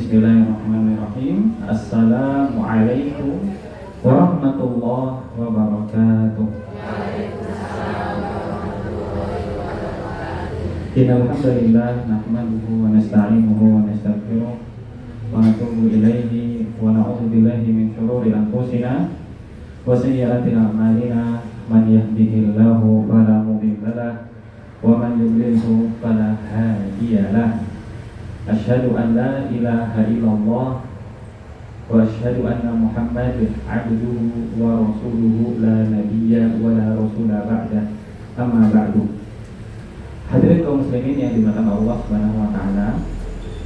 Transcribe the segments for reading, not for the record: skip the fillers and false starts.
Bismillahirrahmanirrahim. Assalamualaikum warahmatullahi wabarakatuh. Innalhamdulillah nahmaduhu wa nasta'inuhu wa nastaghfiruh wa natubu ilaihi wa na'udzu billahi min shururi anfusina wa sayyiati a'malina. Man yahdihillahu fala mudilla lahu wa man yudlilhu fala hadiya lahu. Asyhadu an la ilaha illallah wa asyhadu anna Muhammadan abduhu wa rasuluhu la nabiyya wa la rasula ba'da. Amma ba'du. Hadirin kaum muslimin yang dimuliakan Allah Subhanahu wa taala,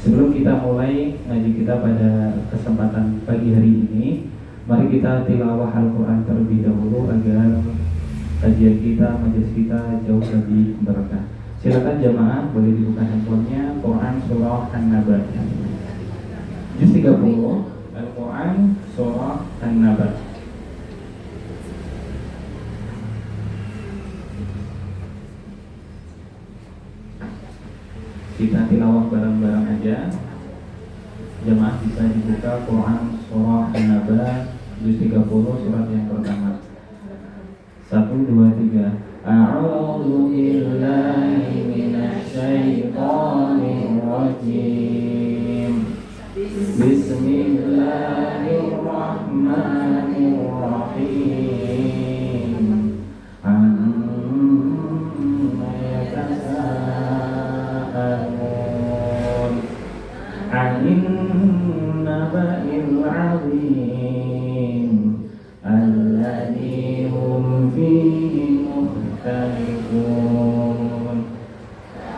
sebelum kita mulai ngaji kita pada kesempatan pagi hari ini, mari kita tilawah Al-Qur'an terlebih dahulu agar kajian kita, majelis kita jauh lebih berkah. Silakan jamaah boleh dibuka handphonenya. Quran surah An-Naba juz 30, Al-Quran surah An-Naba. Kita tilawah bareng-bareng aja. Jamaah bisa dibuka Quran surah An-Naba juz 30 surat yang pertama. 1, 2, 3. A'udzu billahi minasy syaithanir rajim. Bismillahirrahmanirrahim. Amma yatasaalun 'anil naba'il 'azim alladzi hum fihi mukhtalifun.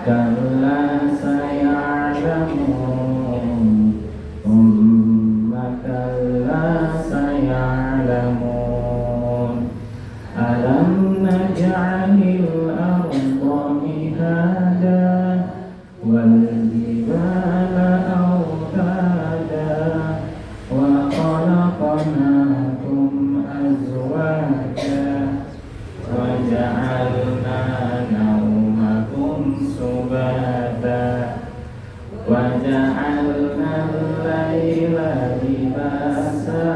Kalla saya'lamun thumma kalla saya'lamun. Alam naj'alil arda mihada wal jibala awtada wa khalaqnakum azwaja wa ja'alna naumakum subata wa ja'alna al-laila libasa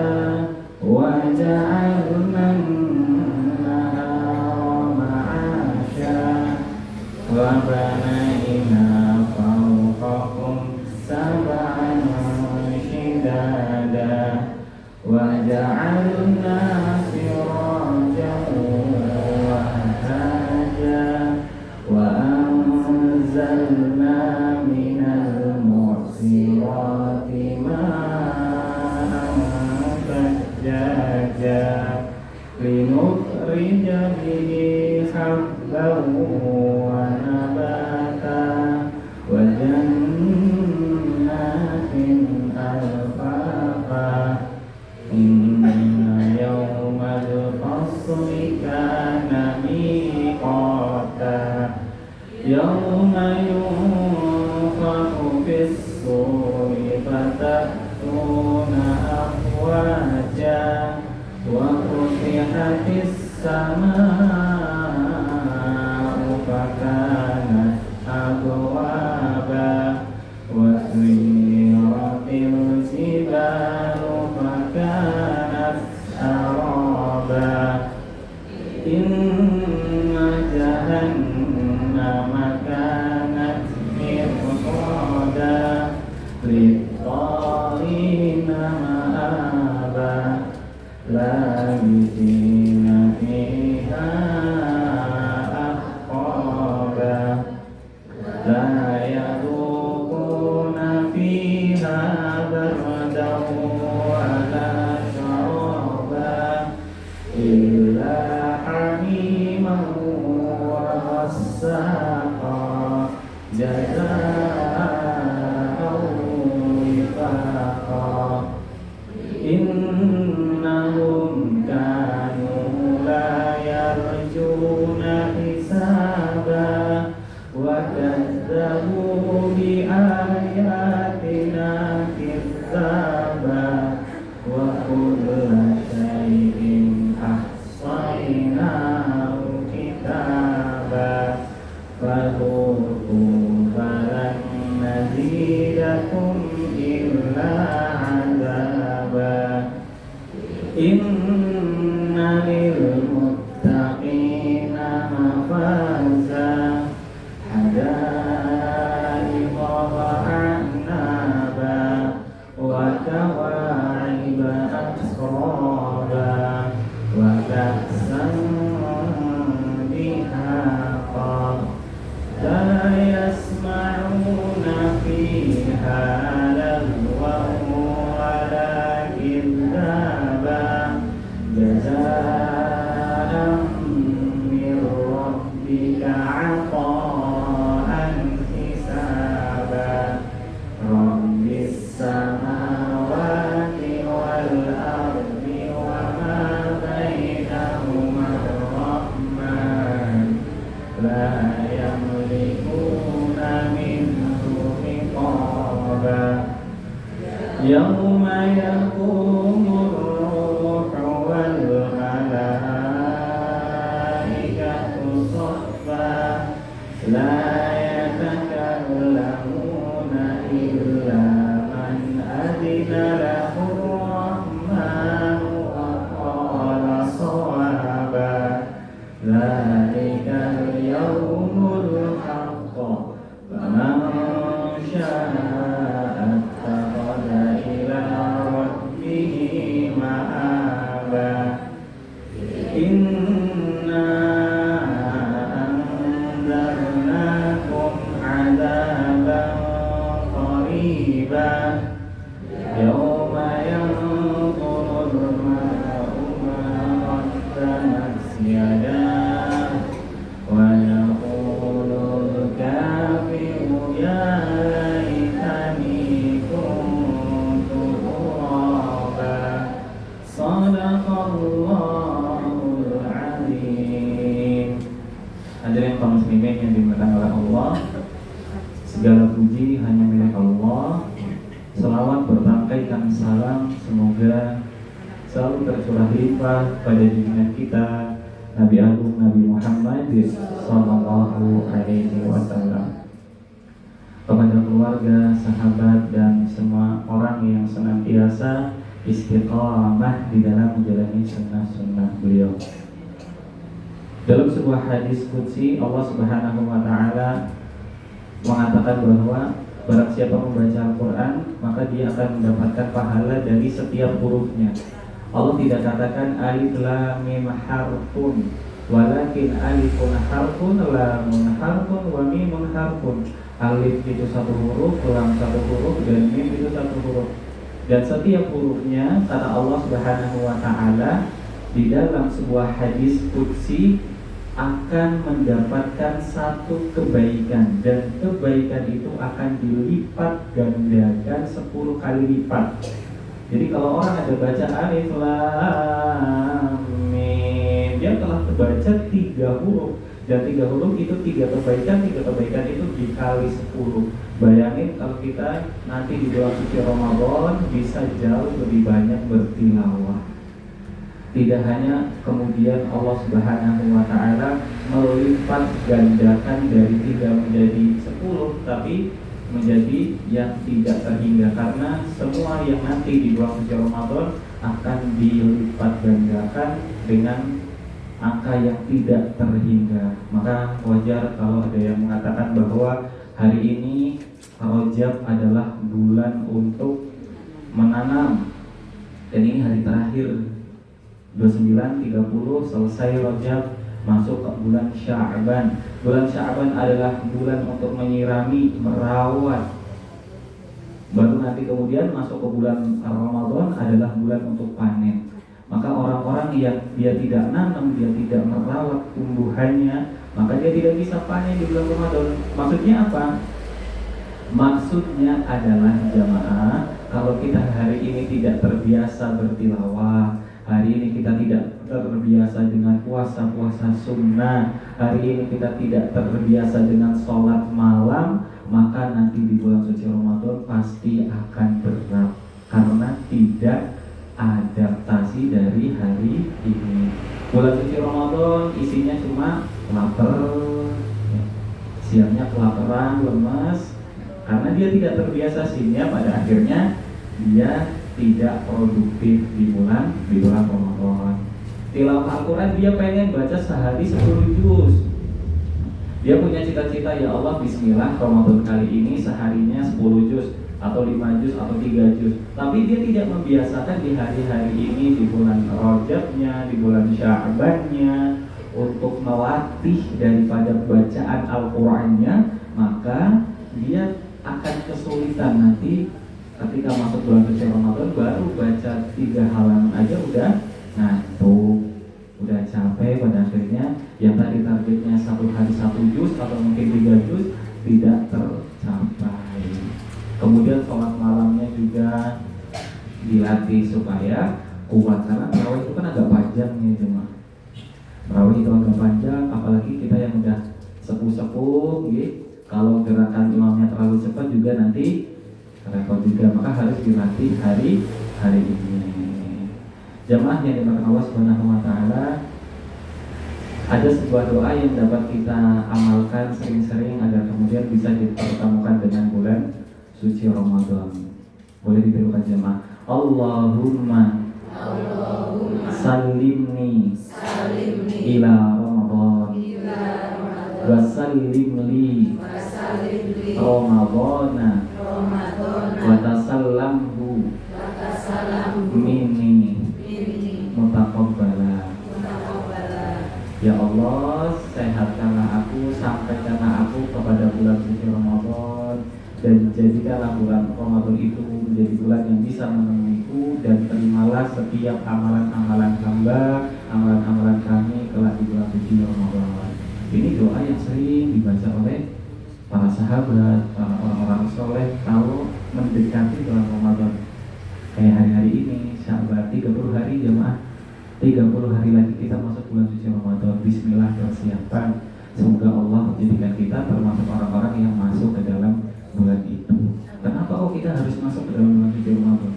wa ja'alna an-nahara ma'asha wa banayna fawqakum sab'an shidada wa ja'alna sirajan wahaja wa anzalna minal mu'sirati ma'an thajjaja linukhrija bihi habban wa nabata wa jannatin alfafa. Inna yawmal fasli kana miqata yawma yunfakhu fis-suri fatatuna afwaja wa futihatis samaa'u fakanat abwaba wa suyiratil jibalu fakanat saraba. Inna jahannama kanat mirsada lit-taghina ma'aba labithina fiha ahqaba la yadhuquna fiha bardan wala sharaba illa hamiman wa ghassaqa jazaa'an wifaqa. Innahum Inna lil muttaqina mafaza hadaiqa wa a'naba wa kawa'iba atraba wa ka'san dihaqa la yasma'una fiha lagwan wala kadzaba jazaa'an min rabbika 'ata'an hisaba rabbis samawati wal ardi wa ma bainahuma ar-rahman la yamlikuna minhu khiṭaba yawma yaqumur ruhu wal malaikatu saffa la yatakallamuna illa man adina lahu ar-rahmanu wa qala shawaba dzalikal yawmul haqq faman syaa'a ittakhadha ila rabbih ma'aba inna anzarnakum 'adzaban qariban yawma yanzurul mar'u ma qaddamat yadah wa yaqulul kafiru ya laitani kuntu turaba sadaqallahul azim. Hadirin kaum muslimin yang dimuliakan oleh Allah, segala puji hanya milik Allah. Selawat bertangkai dan salam semoga selalu tercurah limpah pada junjungan kita Nabi Agung Nabi Muhammad sallallahu alaihi wasallam, kepada keluarga, sahabat dan semua orang yang senantiasa istiqamah di dalam menjalani sunnah-sunnah beliau. Dalam sebuah hadis qudsi Allah Subhanahu wa taala mengatakan bahwa barang siapa membaca Al-Quran maka dia akan mendapatkan pahala dari setiap hurufnya. Allah tidak katakan alif lam mim harfun, walakin alifun harfun, lamun harfun, wa mimun harfun. Alif itu satu huruf, lam satu huruf, dan mim itu satu huruf. Dan setiap hurufnya kata Allah Subhanahu wa taala di dalam sebuah hadis qudsi akan mendapatkan satu kebaikan, dan kebaikan itu akan dilipat gandakan 10 kali lipat. Jadi kalau orang ada baca alif lam mim, dia telah terbaca 3 huruf, dan 3 huruf itu 3 kebaikan, 3 kebaikan itu dikali 10. Bayangin kalau kita nanti di bulan suci Ramadan bisa jauh lebih banyak bertilawah. Tidak hanya kemudian Allah Subhanahu wa taala melipat gandakan dari 3 menjadi 10, tapi menjadi yang tidak terhingga, karena semua yang nanti di bulan suci Ramadan akan dilipat gandakan dengan angka yang tidak terhingga. Maka wajar kalau ada yang mengatakan bahwa hari ini Rajab adalah bulan untuk menanam, dan ini hari terakhir 29, 30 selesai Rajab, masuk ke bulan Sya'ban. Bulan Sya'ban adalah bulan untuk menyirami, merawat. Baru nanti kemudian masuk ke bulan Ramadan adalah bulan untuk panen. Maka orang-orang yang dia tidak nanam, dia tidak merawat tumbuhannya, maka dia tidak bisa panen di bulan Ramadan. Maksudnya apa? Maksudnya adalah jamaah, kalau kita hari ini tidak terbiasa bertilawah, hari ini kita tidak terbiasa dengan puasa-puasa sunnah, hari ini kita tidak terbiasa dengan sholat malam, maka nanti di bulan suci Ramadan pasti akan berat, karena tidak adaptasi dari hari ini. Bulan suci Ramadan isinya cuma lapar, siangnya kelaparan, lemas, karena dia tidak terbiasa, sehingga pada akhirnya dia tidak produktif di bulan Ramadan. Tilawah Al-Quran dia pengen baca sehari 10 juz. Dia punya cita-cita, ya Allah bismillah Ramadan kali ini seharinya 10 juz atau 5 juz atau 3 juz. Tapi dia tidak membiasakan di hari-hari ini, di bulan Rajabnya, di bulan Sya'bannya, untuk melatih daripada bacaan Al-Qurannya. Maka dia akan kesulitan nanti ketika masuk bulan suci Ramadan, baru baca 3 halaman aja udah ngantuk, udah capek. Pada akhirnya yang tadi targetnya 1 hari 1 juz atau mungkin 3 juz tidak tercapai. Kemudian sholat malamnya juga dilatih supaya kuat, karena tarawih itu kan agak panjang nih jemaah. Tarawih itu agak panjang, apalagi kita yang udah sepuh-sepuh gitu. Kalau gerakan imamnya terlalu cepat juga nanti repot juga, maka harus dilatih hari ini. Jamaah yang dimakan Allah Subhanahu wa taala, ada sebuah doa yang dapat kita amalkan sering-sering agar kemudian bisa dipertemukan dengan bulan suci Ramadan. Boleh ditirukan jamaah. Allahumma salimni ila Ramadan wa sallim li Ramadana wa tasallamhu minni mutaqabbala. Ya Allah, sehatkanlah aku, sampaikanlah aku kepada bulan suci Ramadan, dan jadikanlah bulan Ramadan itu menjadi bulan yang bisa menemuiku, dan terimalah setiap amalan-amalan hamba, amalan-amalan kami kelak di bulan suci Ramadan. Ini doa yang sering dibaca oleh para sahabat, para orang-orang soleh kalau mendekati bulan Ramadan. Kayak hari-hari ini, Sya'ban 30 hari jemaah, 30 hari lagi kita masuk bulan suci Ramadan. Bismillah, persiapan. Semoga Allah menjadikan kita termasuk orang-orang yang masuk ke dalam bulan itu. Kenapa kok kita harus masuk ke dalam bulan suci Ramadan?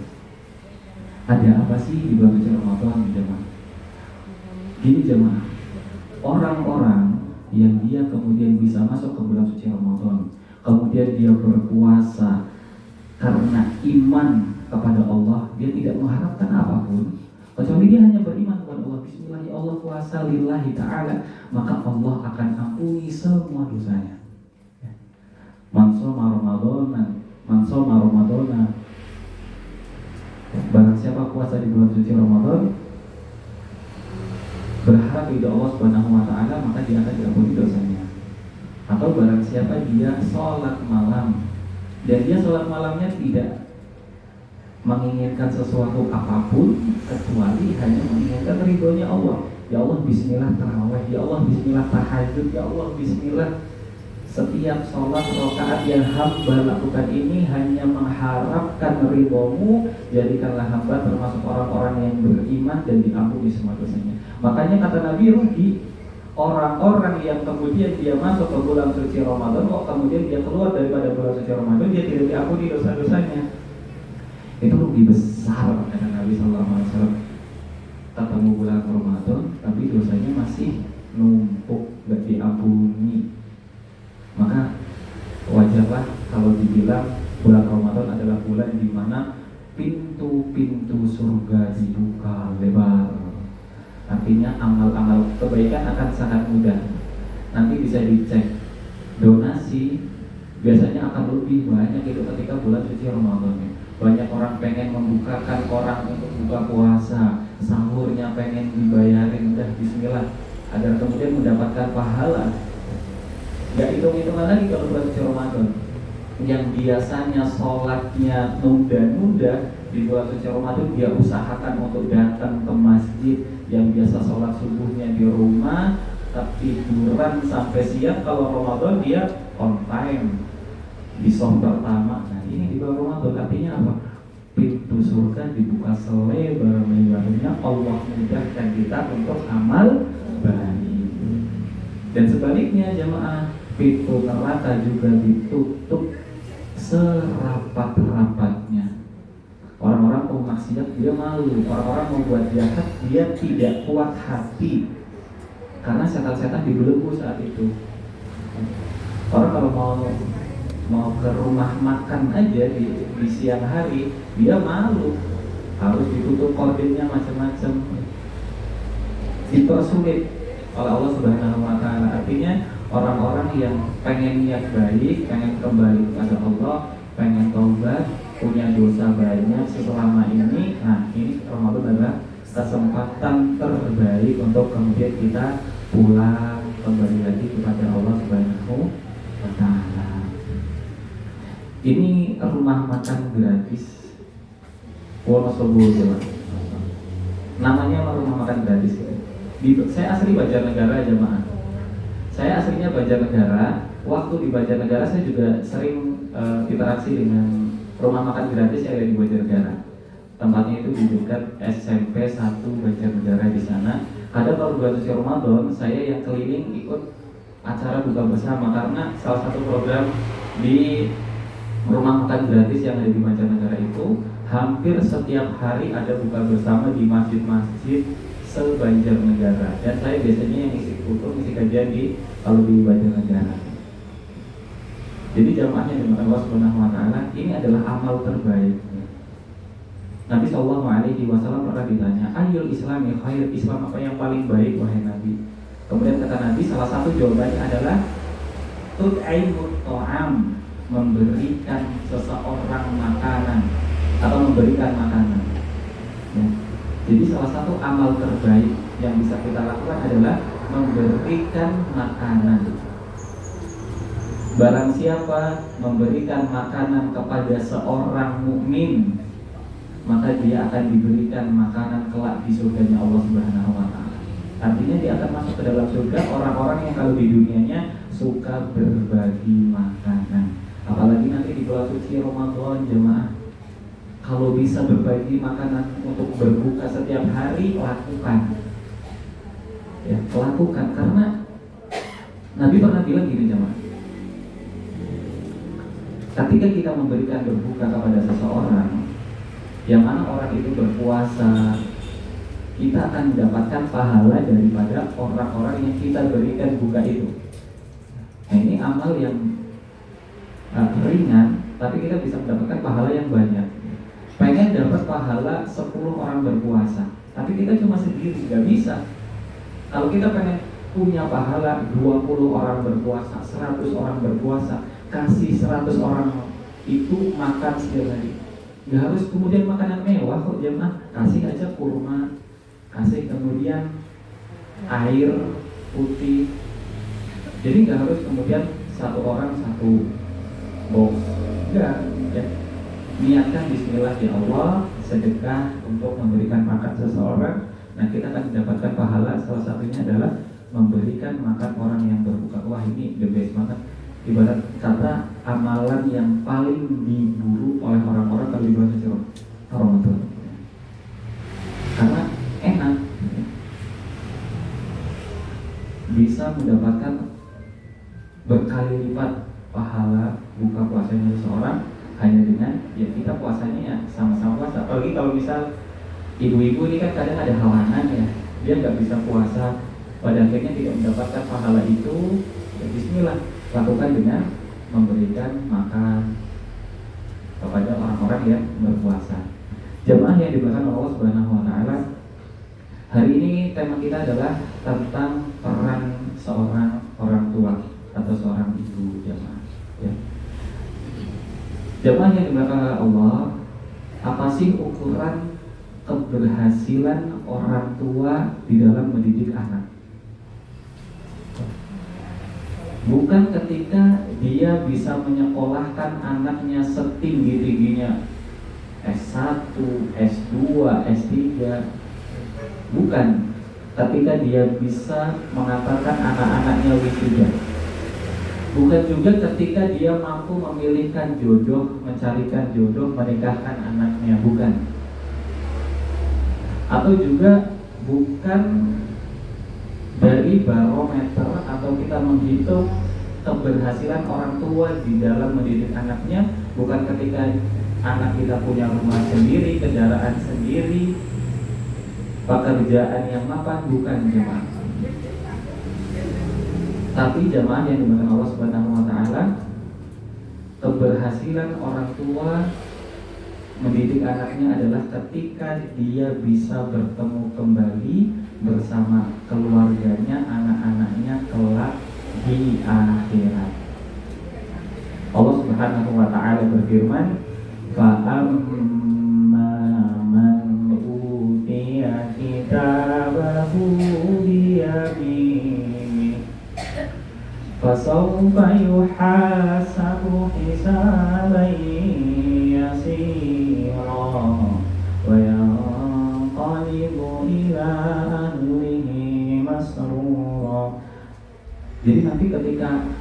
Ada apa sih di bulan suci Ramadan jemaah? Gini jemaah, orang-orang yang dia kemudian bisa masuk ke bulan suci Ramadan, kemudian dia berpuasa karena iman kepada Allah, dia tidak mengharapkan apapun kecuali dia hanya beriman kepada Allah. Bismillah, ya Allah puasa lillahi ta'ala, maka Allah akan ampuni semua dosanya. Man shoma Ramadana, barang siapa puasa di bulan suci Ramadan berharap ridha Allah Subhanahu wa taala, maka dia akan diampuni dosanya. Atau barang siapa dia sholat malam, dan dia sholat malamnya tidak menginginkan sesuatu apapun kecuali hanya menginginkan ridhonya Allah. Ya Allah bismillah tarawih, ya Allah bismillah tahajud, ya Allah bismillah setiap sholat rakaat yang hamba lakukan ini hanya mengharapkan ridhomu. Jadikanlah hamba termasuk orang-orang yang beriman dan diampuni semua dosanya. Makanya kata Nabi, rugi orang-orang yang kemudian dia masuk ke bulan suci Ramadan, kok kemudian dia keluar daripada bulan suci Ramadan dia tidak diampuni dosa-dosanya. Itu rugi besar kata Nabi SAW. Ketemu bulan Ramadan tapi dosanya masih numpuk, gak diampuni. Maka wajarlah kalau dibilang bulan Ramadan adalah bulan di mana pintu-pintu surga dibuka lebar. Artinya amal-amal kebaikan akan sangat mudah. Nanti bisa dicek donasi biasanya akan lebih banyak itu ketika bulan suci Ramadan. Banyak orang pengen membukakan orang untuk buka puasa, sahurnya pengen dibayarin, udah bismillah, agar kemudian mendapatkan pahala. Gak hitung-hitungan lagi kalau bulan suci Ramadan. Yang biasanya sholatnya nunda-nunda, di bulan suci Ramadan dia usahakan untuk datang ke masjid. Yang biasa sholat subuhnya di rumah, tapi tiduran sampai siang. Kalau Ramadan dia on time di sholat pertama. Nah ini di bulan Ramadan artinya apa? Pintu surga dibuka selebar-lebarnya. Allah mudahkan kita untuk amal baik. Dan sebaliknya jemaah, pintu neraka juga ditutup serapat-rapatnya. Orang-orang mau maksiat dia malu, orang-orang mau buat jahat dia tidak kuat hati, karena setan-setan dibelenggu saat itu. Orang kalau mau ke rumah makan aja di siang hari dia malu, harus ditutup kordennya macam-macam, dipersulit oleh Allah Subhanahu wa Ta'ala. Artinya orang-orang yang pengen niat baik, pengen kembali kepada Allah, pengen taubat, punya dosa banyak selama ini, nah ini Ramadan adalah kesempatan terbaik untuk kemudian kita pulang kembali lagi kepada Allah Subhanahu wa Ta'ala. Ini rumah makan gratis Wonosobo, Jawa. Namanya rumah makan gratis. Saya asli Banjarnegara, jemaah. Saya aslinya Banjarnegara. Waktu di Banjarnegara saya juga sering interaksi dengan rumah makan gratis yang ada di Banjarnegara. Tempatnya itu di dekat SMP 1 Banjarnegara di sana. Ada kalau bulan suci Ramadan, saya yang keliling ikut acara buka bersama karena salah satu program di rumah makan gratis yang ada di Banjarnegara itu hampir setiap hari ada buka bersama di masjid-masjid se-Banjarnegara. Dan saya biasanya yang isi kultur, isi kajian kalau di Banjarnegara. Jadi jamaahnya dengan Allah Subhanahu wa Ta'ala, ini adalah amal terbaik. Nabi Sallallahu Alaihi Wasallam pernah ditanya, Ayyul Islami khair, Islam apa yang paling baik wahai Nabi? Kemudian kata Nabi, salah satu jawabannya adalah tut'imut ta'am, memberikan seseorang makanan atau memberikan makanan. Ya. Jadi salah satu amal terbaik yang bisa kita lakukan adalah memberikan makanan. Barang siapa memberikan makanan kepada seorang mukmin, maka dia akan diberikan makanan kelak di surganya Allah Subhanahu wa Ta'ala. Artinya dia akan masuk ke dalam surga orang-orang yang kalau di dunianya suka berbagi makanan. Apalagi nanti di bulan suci Ramadan, jemaah, kalau bisa berbagi makanan untuk berbuka setiap hari, lakukan. Ya, lakukan, karena Nabi pernah bilang gini, jemaah, ketika kita memberikan berbuka kepada seseorang, yang mana orang itu berpuasa, kita akan mendapatkan pahala daripada orang-orang yang kita berikan buka itu. Nah, ini amal yang ringan, tapi kita bisa mendapatkan pahala yang banyak. Pengen dapat pahala 10 orang berpuasa, tapi kita cuma sendiri, gak bisa. Kalau kita pengen punya pahala 20 orang berpuasa, 100 orang berpuasa, kasih 100 orang itu makan setiap hari. Gak harus kemudian makanan mewah kok, jemaah. Kasih aja kurma, kasih kemudian air putih. Jadi gak harus kemudian satu orang satu box. Enggak, ya. Niatkan bismillah ya Allah, sedekah untuk memberikan makan seseorang. Nah, kita akan mendapatkan pahala. Salah satunya adalah memberikan makan orang yang berbuka. Wah, ini the best banget. Ibarat kata amalan yang paling diburu oleh orang-orang kalau di bulan suci Ramadan. Karena enak, bisa mendapatkan berkali lipat pahala buka puasanya seseorang hanya dengan ya kita puasanya ya sama-sama puasa. Apalagi kalau misal ibu-ibu ini kan kadang ada halangan ya, dia nggak bisa puasa, pada akhirnya tidak mendapatkan pahala itu. Ya bismillah, lakukan dengan memberikan makan kepada orang-orang yang berpuasa. Jemaah yang dimuliakan Allah Subhanahu wa Ta'ala, hari ini tema kita adalah tentang peran seorang orang tua atau seorang ibu, jemaah. Ya. Jemaah yang dimuliakan Allah, apa sih ukuran keberhasilan orang tua di dalam mendidik anak? Bukan ketika dia bisa menyekolahkan anaknya setinggi-tingginya S1, S2, S3. Bukan ketika dia bisa mengantarkan anak-anaknya wisuda. Bukan juga ketika dia mampu memilihkan jodoh, mencarikan jodoh, menikahkan anaknya. Bukan. Atau juga bukan dari barometer atau kita menghitung keberhasilan orang tua di dalam mendidik anaknya, bukan ketika anak kita punya rumah sendiri, kendaraan sendiri, pekerjaan yang mapan, bukan, jemaah. Tapi jemaah yang dimuliakan Allah Subhanahu wa Ta'ala, keberhasilan orang tua mendidik anaknya adalah ketika dia bisa bertemu kembali bersama keluarganya, anak-anaknya kelak di akhirat. Allah Subhanahu wa taala berfirman, "Fa'amma man utiya kitabahu biyaminihi fasawfa yuhasabu hisaban yasira wa yanqalibu ila ahlihi masrura." Jadi nanti ketika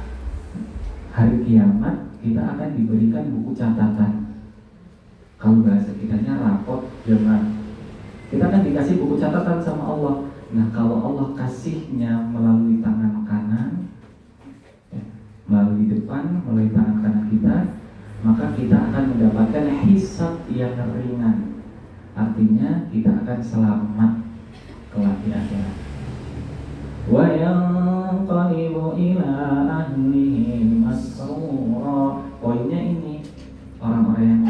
hari kiamat kita akan diberikan buku catatan. Kalau bahasa kitanya rapot jemaah. Kita akan dikasih buku catatan sama Allah. Nah, kalau Allah kasihnya melalui tangan kanan, melalui depan, melalui tangan kanan kita, maka kita akan mendapatkan hisab yang ringan. Artinya kita akan selamat kelak di akhirat. Wa yanqalibu ila ahlihi masrura. Poinnya ini, orang-orang yang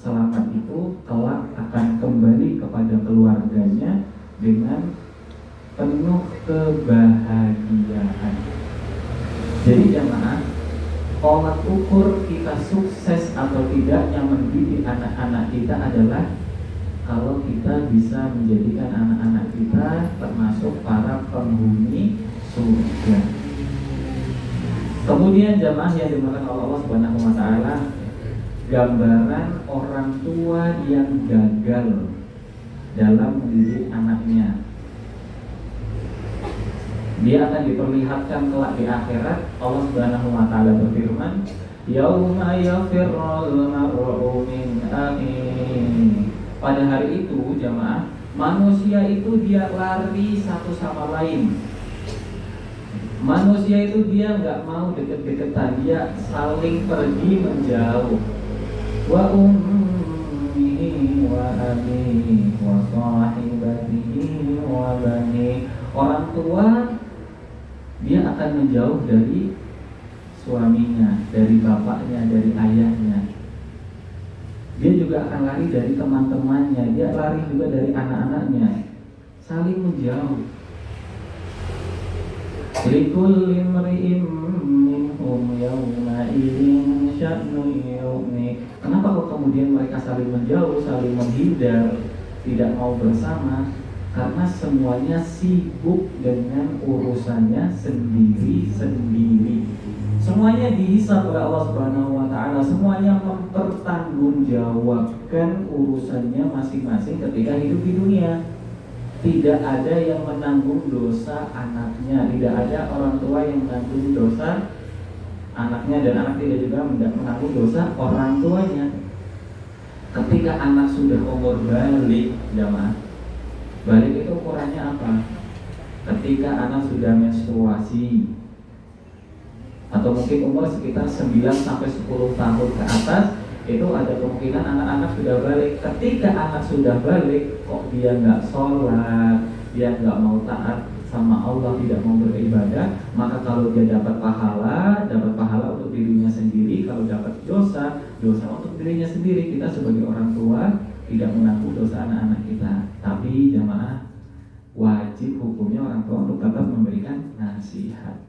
selamat itu kelak akan kembali kepada keluarganya dengan penuh kebahagiaan. Jadi jemaah, tolak ukur kita sukses atau tidaknya mendidik anak-anak kita adalah kalau kita bisa menjadikan anak-anak kita termasuk para penghuni surga. Kemudian jemaah yang dimakan oleh Allah Subhanahu wa taala, gambaran orang tua yang gagal dalam mendidik anaknya. Dia akan diperlihatkan kelak di akhirat. Allah Subhanahu wa taala berfirman, "Yauma yafirrul mar'u min akhihi." Pada hari itu jemaah, manusia itu dia lari satu sama lain. Manusia itu dia nggak mau deket-deketan, dia saling pergi menjauh. Wa ummihi wa abihi wa sahibatihi wa bani. Orang tua dia akan menjauh dari suaminya, dari bapaknya, dari ayahnya. Dia juga akan lari dari teman-temannya, dia lari juga dari anak-anaknya, saling menjauh. Likulli imri'in minhum yawma idzin sya'nun yughni. Kenapa kok kemudian mereka saling menjauh, saling menghindar, tidak mau bersama? Karena semuanya sibuk dengan urusannya sendiri-sendiri. Semuanya dihisab oleh Allah Subhanahu wa taala, semuanya mempertanggungjawabkan urusannya masing-masing ketika hidup di dunia. Tidak ada yang menanggung dosa anaknya, tidak ada orang tua yang menanggung dosa anaknya, dan anak tidak juga menanggung dosa orang tuanya. Ketika anak sudah umur balik, jamaah, balik itu ukurannya apa? Ketika anak sudah menstruasi, atau mungkin umur sekitar 9-10 tahun ke atas, itu ada kemungkinan anak-anak sudah balik. Ketika anak sudah balik, kok dia nggak sholat, dia nggak mau taat sama Allah, tidak mau beribadah, maka kalau dia dapat pahala untuk dirinya sendiri. Kalau dapat dosa untuk dirinya sendiri. Kita sebagai orang tua tidak menanggung dosa anak-anak kita, tapi jamaah, wajib hukumnya orang tua untuk tetap memberikan nasihat.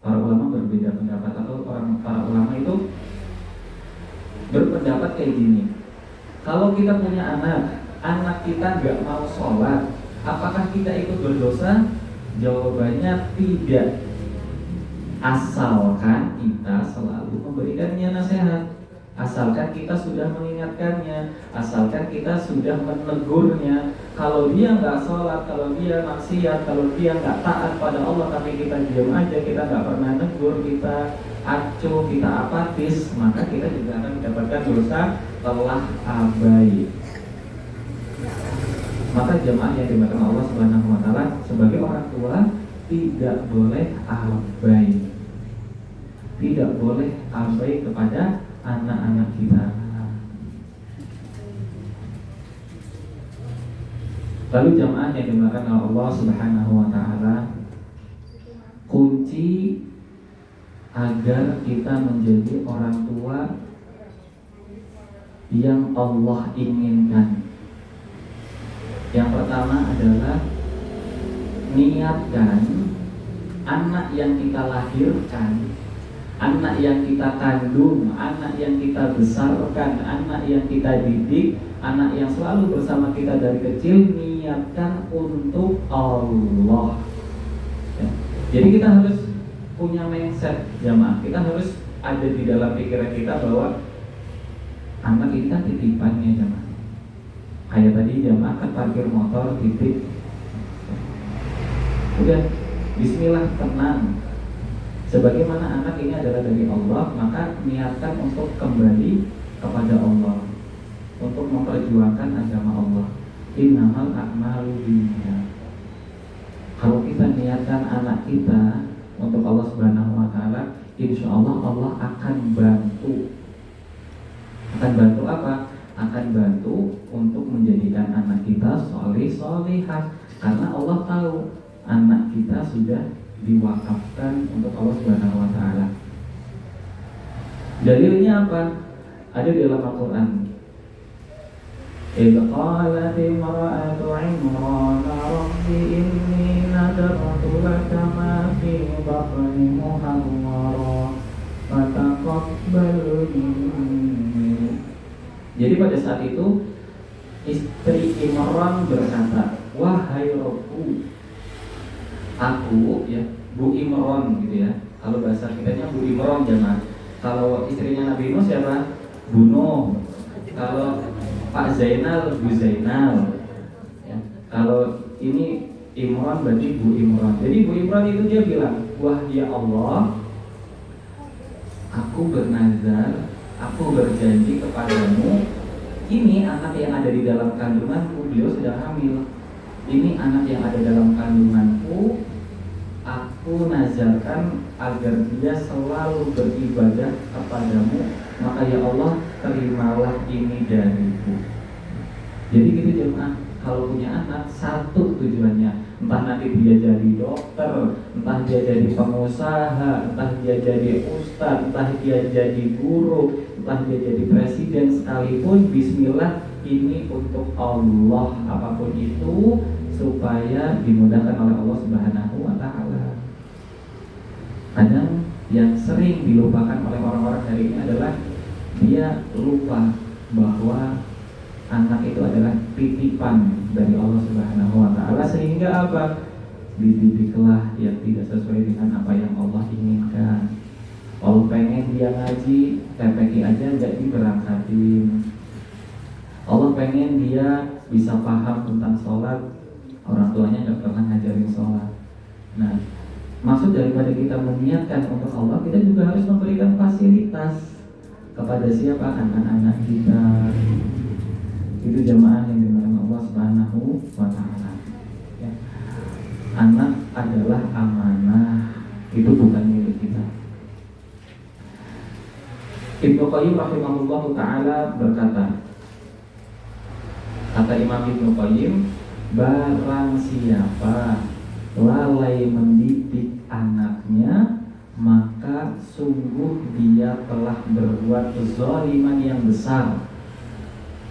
Para ulama berbeda pendapat, atau para ulama itu berpendapat kayak gini. Kalau kita punya anak kita nggak mau sholat, apakah kita ikut berdosa? Jawabannya tidak, asalkan kita selalu memberikannya nasihat, asalkan kita sudah mengingatkannya, asalkan kita sudah menegurnya. Kalau dia nggak sholat, kalau dia maksiat, kalau dia nggak taat pada Allah, tapi kita diam aja, kita nggak pernah negur, kita acuh, kita apatis, maka kita juga akan mendapatkan dosa telah abai. Maka jemaah yang dimakan Allah Subhanahu wa taala, sebagai orang tua tidak boleh abai. Tidak boleh abai kepada anak-anak kita. Lalu jemaah yang dimakan Allah Subhanahu wa taala, kunci agar kita menjadi orang tua yang Allah inginkan. Yang pertama adalah niatkan anak yang kita lahirkan, anak yang kita kandung, anak yang kita besarkan, anak yang kita didik, anak yang selalu bersama kita dari kecil, niatkan untuk Allah. Ya. Jadi kita harus punya mindset jamaah. Kita harus ada di dalam pikiran kita bahwa anak ini kan titipannya jamaah. Kayak tadi jamaah kan parkir motor titip. Udah, bismillah, tenang. Sebagaimana anak ini adalah dari Allah, maka niatkan untuk kembali kepada Allah, untuk memperjuangkan agama Allah. Innamal a'malu binniyat. Kalau kita niatkan anak kita untuk Allah Subhanahu wa taala, insya Allah Allah akan bantu. Akan bantu apa? Akan bantu untuk menjadikan anak kita soleh solehah. Karena Allah tahu anak kita sudah diwakafkan untuk Allah Subhanahu wa taala. Dalilnya apa? Ada di dalam Al-Qur'an. إذ قالت امرأة عمران رب إني نذرت لك ما في بطني محررا فتقبل مني. Jadi pada saat itu istri Imran berkata, wahai Robku, aku ya Bu Imran gitu ya. Kalau bahasa kitanya Bu Imran jemaah. Kalau istrinya Nabi Nuh siapa? Bu Nuh. Kalau Pak Zainal, Bu Zainal ya. Kalau ini Imran berarti Bu Imran. Jadi Bu Imran itu dia bilang, wah ya Allah, aku bernazar, aku berjanji kepadamu, ini anak yang ada di dalam kandunganku, beliau sedang hamil. Ini anak yang ada dalam kandunganku, aku nazarkan agar dia selalu beribadah kepadamu, maka ya Allah terimalah ini dariku. Jadi gitu jemaah, kalau punya anak satu tujuannya, entah nanti dia jadi dokter, entah dia jadi pengusaha, entah dia jadi ustadz, entah dia jadi guru, entah dia jadi presiden sekalipun, bismillah ini untuk Allah, apapun itu supaya dimudahkan oleh Allah Subhanahu wa taala. Kadang yang sering dilupakan oleh orang-orang hari ini adalah dia lupa bahwa anak itu adalah titipan dari Allah Subhanahu wa taala, sehingga apa? Dididiklah yang tidak sesuai dengan apa yang Allah inginkan. Allah pengen dia ngaji, TPQ aja nggak diberangkatin. Allah pengen dia bisa paham tentang sholat, orang tuanya nggak pernah ngajarin sholat. Nah, maksud daripada kita meniatkan untuk Allah, kita juga harus memberikan fasilitas kepada siapa? Anak-anak kita. Itu jamaah yang dimana Allah Subhanahu wa taala. Ya. Anak adalah amanah, itu bukan milik kita. Ibnu Qayyim rahimahullah taala berkata, kata Imam Ibnu Qayyim, barang siapa lalai mendidik anaknya, maka sungguh dia telah berbuat kezaliman yang besar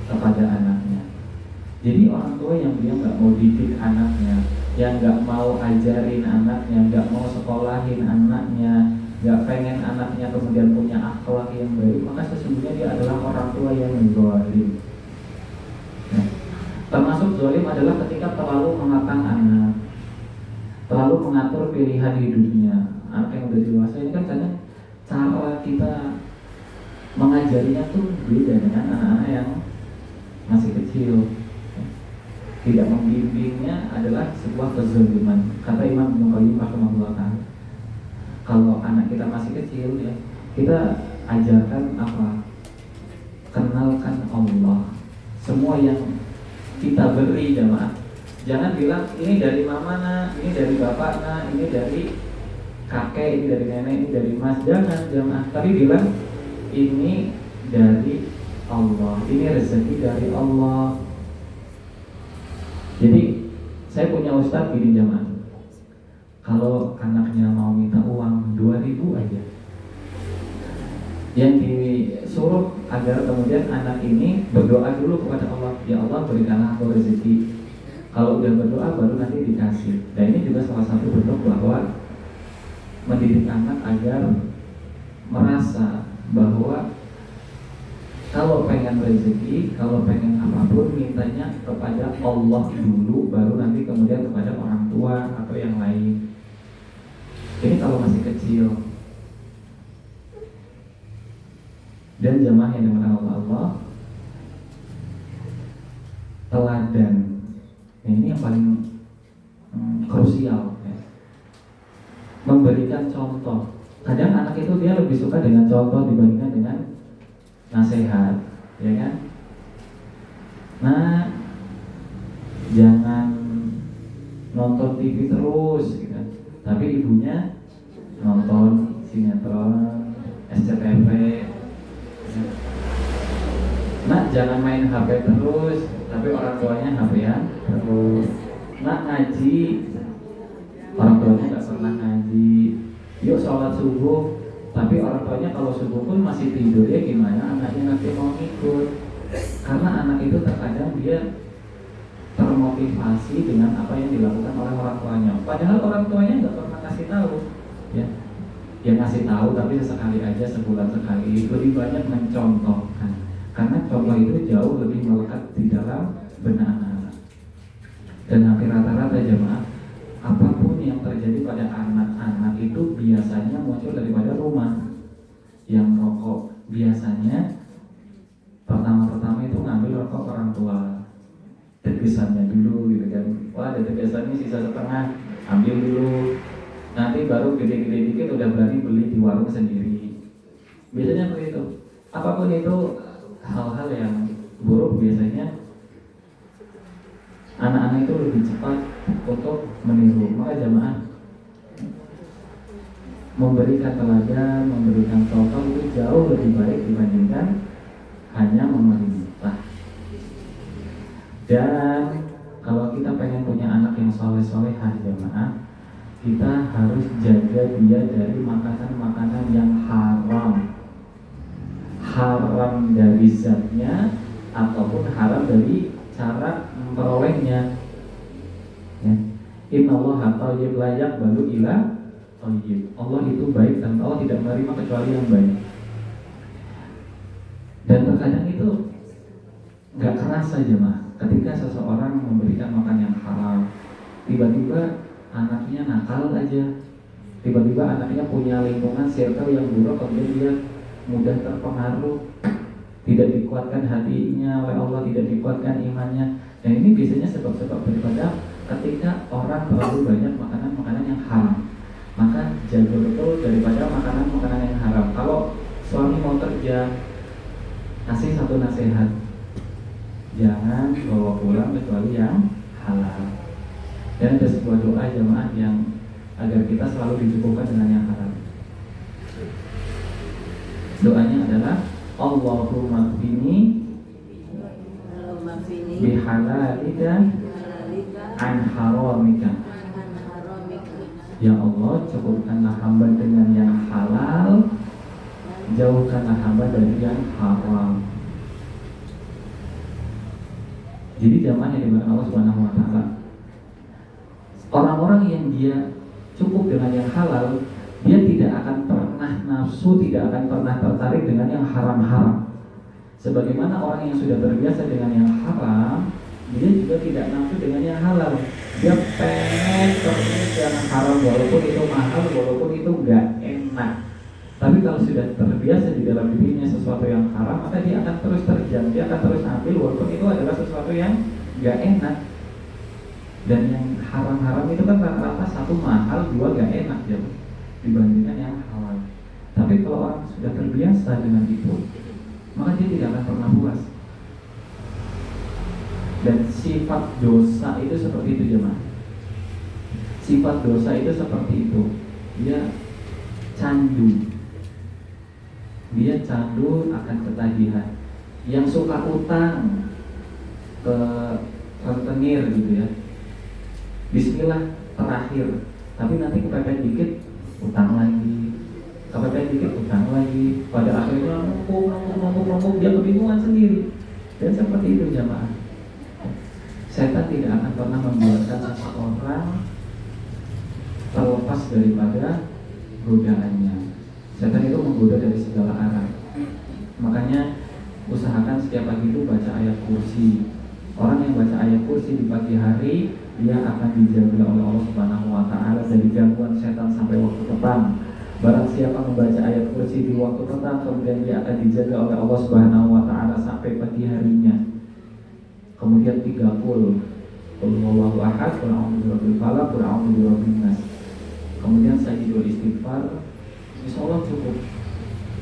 kepada anaknya. Jadi orang tua yang dia nggak mau didik anaknya, yang nggak mau ajarin anaknya, nggak mau sekolahin anaknya, nggak pengen anaknya kemudian punya akhlak yang baik, maka sesungguhnya dia adalah orang tua yang zalim. Nah, termasuk zalim adalah ketika terlalu mengekang anak, terlalu mengatur pilihan hidupnya. Anak yang udah dewasa ini kan kadang cara kita mengajarinya tuh beda dengan anak-anak yang masih kecil. Tidak membimbingnya adalah sebuah kezaliman. Kata Imam Ibnu Qayyim rahimahullah ta'ala, kalau anak kita masih kecil ya, kita ajarkan apa? Kenalkan Allah. Semua yang kita beri jamaah, jangan bilang ini dari mama nak, ini dari bapak nak, ini dari kakek, ini dari nenek, ini dari mas. Jangan jamaah, tapi bilang ini dari Allah, ini rezeki dari Allah. Jadi saya punya ustadz gini jamaah, kalau anaknya mau minta uang 2.000 aja, Yang disuruh agar kemudian anak ini berdoa dulu kepada Allah, ya Allah berikanlah aku rezeki. Kalau udah berdoa baru nanti dikasih. Dan ini juga salah satu bentuk bahwa mendidik anak agar merasa bahwa kalau pengen rezeki, kalau pengen apapun mintanya kepada Allah dulu, baru nanti kemudian kepada orang tua atau yang lain. Ini kalau masih kecil. Dan jamaah yang dimuliakan Allah, teladan ini yang paling krusial ya. Memberikan contoh. Kadang anak itu dia lebih suka dengan contoh dibandingkan dengan nasihat, ya kan? Nah, jangan nonton TV terus gitu. Tapi ibunya nonton sinetron, SCTV. Nah, jangan main HP terus, tapi orang tuanya HP-an terus. Nah, ngaji, orang tuanya nggak pernah ngaji. Yuk sholat subuh, tapi orang tuanya kalau subuh pun masih tidur, ya gimana anaknya nanti mau ikut? Karena anak itu terkadang dia termotivasi dengan apa yang dilakukan oleh orang tuanya. Padahal orang tuanya nggak pernah kasih tahu, ya. Yang ngasih tahu tapi sesekali aja, sebulan sekali. Lebih banyak mencontohkan, karena contoh itu jauh lebih melekat di dalam benak anak. Dan hampir rata-rata jemaah, apapun yang terjadi pada anak-anak itu biasanya muncul daripada rumah. Yang rokok biasanya pertama-tama itu ngambil rokok orang tua, tegesannya dulu gitu kan. Wah, ada tegesannya sisa setengah, ambil dulu. Nanti baru gede-gede dikit udah berani beli di warung sendiri. Biasanya seperti itu. Apapun itu hal-hal yang buruk, biasanya anak-anak itu lebih cepat untuk meniru. Maka jamaah, memberikan teladan, memberikan contoh itu jauh lebih baik dibandingkan hanya memerintah. Dan kalau kita pengen punya anak yang soleh-solehah jamaah, kita harus jaga dia dari makanan-makanan yang haram. Haram dari zatnya ataupun haram dari cara memperolehnya. Ya. Innallaha thayyib la yaqbalu illa thayyib. Allah itu baik dan Allah tidak menerima kecuali yang baik. Dan terkadang itu nggak kerasa jemaah ketika seseorang memberikan makan yang halal, tiba-tiba anaknya nakal aja, tiba-tiba anaknya punya lingkungan circle yang buruk, kemudian dia mudah terpengaruh, tidak dikuatkan hatinya oleh Allah, tidak dikuatkan imannya. Dan ini biasanya sebab-sebab daripada ketika orang terlalu banyak makanan-makanan yang haram. Maka jaga betul daripada makanan-makanan yang haram. Kalau suami mau kerja, kasih satu nasihat, jangan bawa pulang kecuali yang halal. Dan ada sebuah doa jemaah yang agar kita selalu dicukupkan dengan yang halal. Doanya adalah Allahumma qini bihalalika an haramika. Ya Allah, cukupkanlah hamba dengan yang halal, jauhkanlah hamba dari yang haram. Jadi jamaah yang dimaksud Allah Subhanahu wa taala, orang-orang yang dia cukup dengan yang halal, dia tidak akan pernah nafsu, tidak akan pernah tertarik dengan yang haram-haram. Sebagaimana orang yang sudah terbiasa dengan yang haram, dia juga tidak nafsu dengan yang halal. Dia pengen terus yang haram, walaupun itu mahal, walaupun itu gak enak. Tapi kalau sudah terbiasa di dalam dirinya sesuatu yang haram, maka dia akan terus terjang, dia akan terus ambil, walaupun itu adalah sesuatu yang gak enak. Dan yang haram-haram itu kan rata-rata satu mahal, dua gak enak ya, dibandingkan yang halal. Tapi kalau orang sudah terbiasa dengan itu, maka dia tidak akan pernah puas. Dan sifat dosa itu seperti itu jemaah. Sifat dosa itu seperti itu. Dia candu. Dia candu akan ketagihan. Yang suka utang ke rentenir gitu ya. Bismillah terakhir, tapi nanti kepepet dikit utang lagi. kepepet dikit utang lagi, pada akhirnya numpuk, dia kebingungan sendiri. Dan seperti itu jamaah, setan tidak akan pernah membiarkan seseorang terlepas daripada godaannya. Setan itu menggoda dari segala arah. Makanya usahakan setiap pagi itu baca ayat kursi. Orang yang baca ayat kursi di pagi hari, dia akan dijaga oleh Allah Subhanahu wa Ta'ala dari gangguan setan sampai waktu petang. Barang siapa membaca ayat kursi di waktu petang, kemudian dia akan dijaga oleh Allah Subhanahu wa Ta'ala sampai pagi harinya. Kemudian 30 Qul huwallahu ahad, qul a'udzu birabbil falaq, qul a'udzu birabbin nas. Kemudian sayyidul istighfar, insyaallah cukup.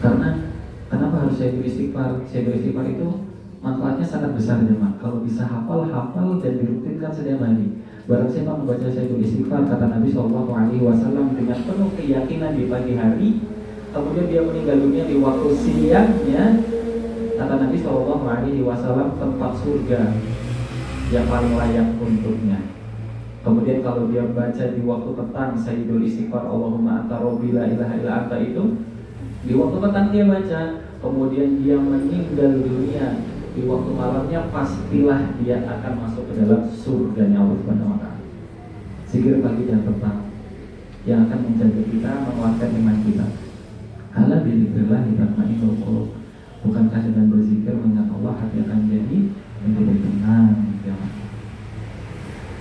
Karena kenapa harus sayyidul istighfar? Sayyidul istighfar itu manfaatnya sangat besar jemaah. Kalau bisa hafal dan dirutinkan setiap hari. Barang siapa membaca sayyidul istighfar, kata Nabi Shallallahu Alaihi Wasallam, dengan penuh keyakinan di pagi hari, kemudian dia meninggal dunia di waktu siangnya, kata Nabi Shallallahu Alaihi Wasallam, tempat surga yang paling layak untuknya. Kemudian kalau dia baca di waktu petang sayyidul istighfar, Allahumma anta rabbi la ilaha illa anta, itu di waktu petang dia baca, kemudian dia meninggal dunia di waktu malamnya, pastilah dia akan masuk ke dalam surganya Allah Subhanahu wa Ta'ala. Zikir pagi dan petang yang akan menjaga kita, menguatkan iman kita. Ala bidzikrillah tatma'innul qulub. Bukankah dengan berzikir mengingat Allah hati akan menjadi tenang, jemaah.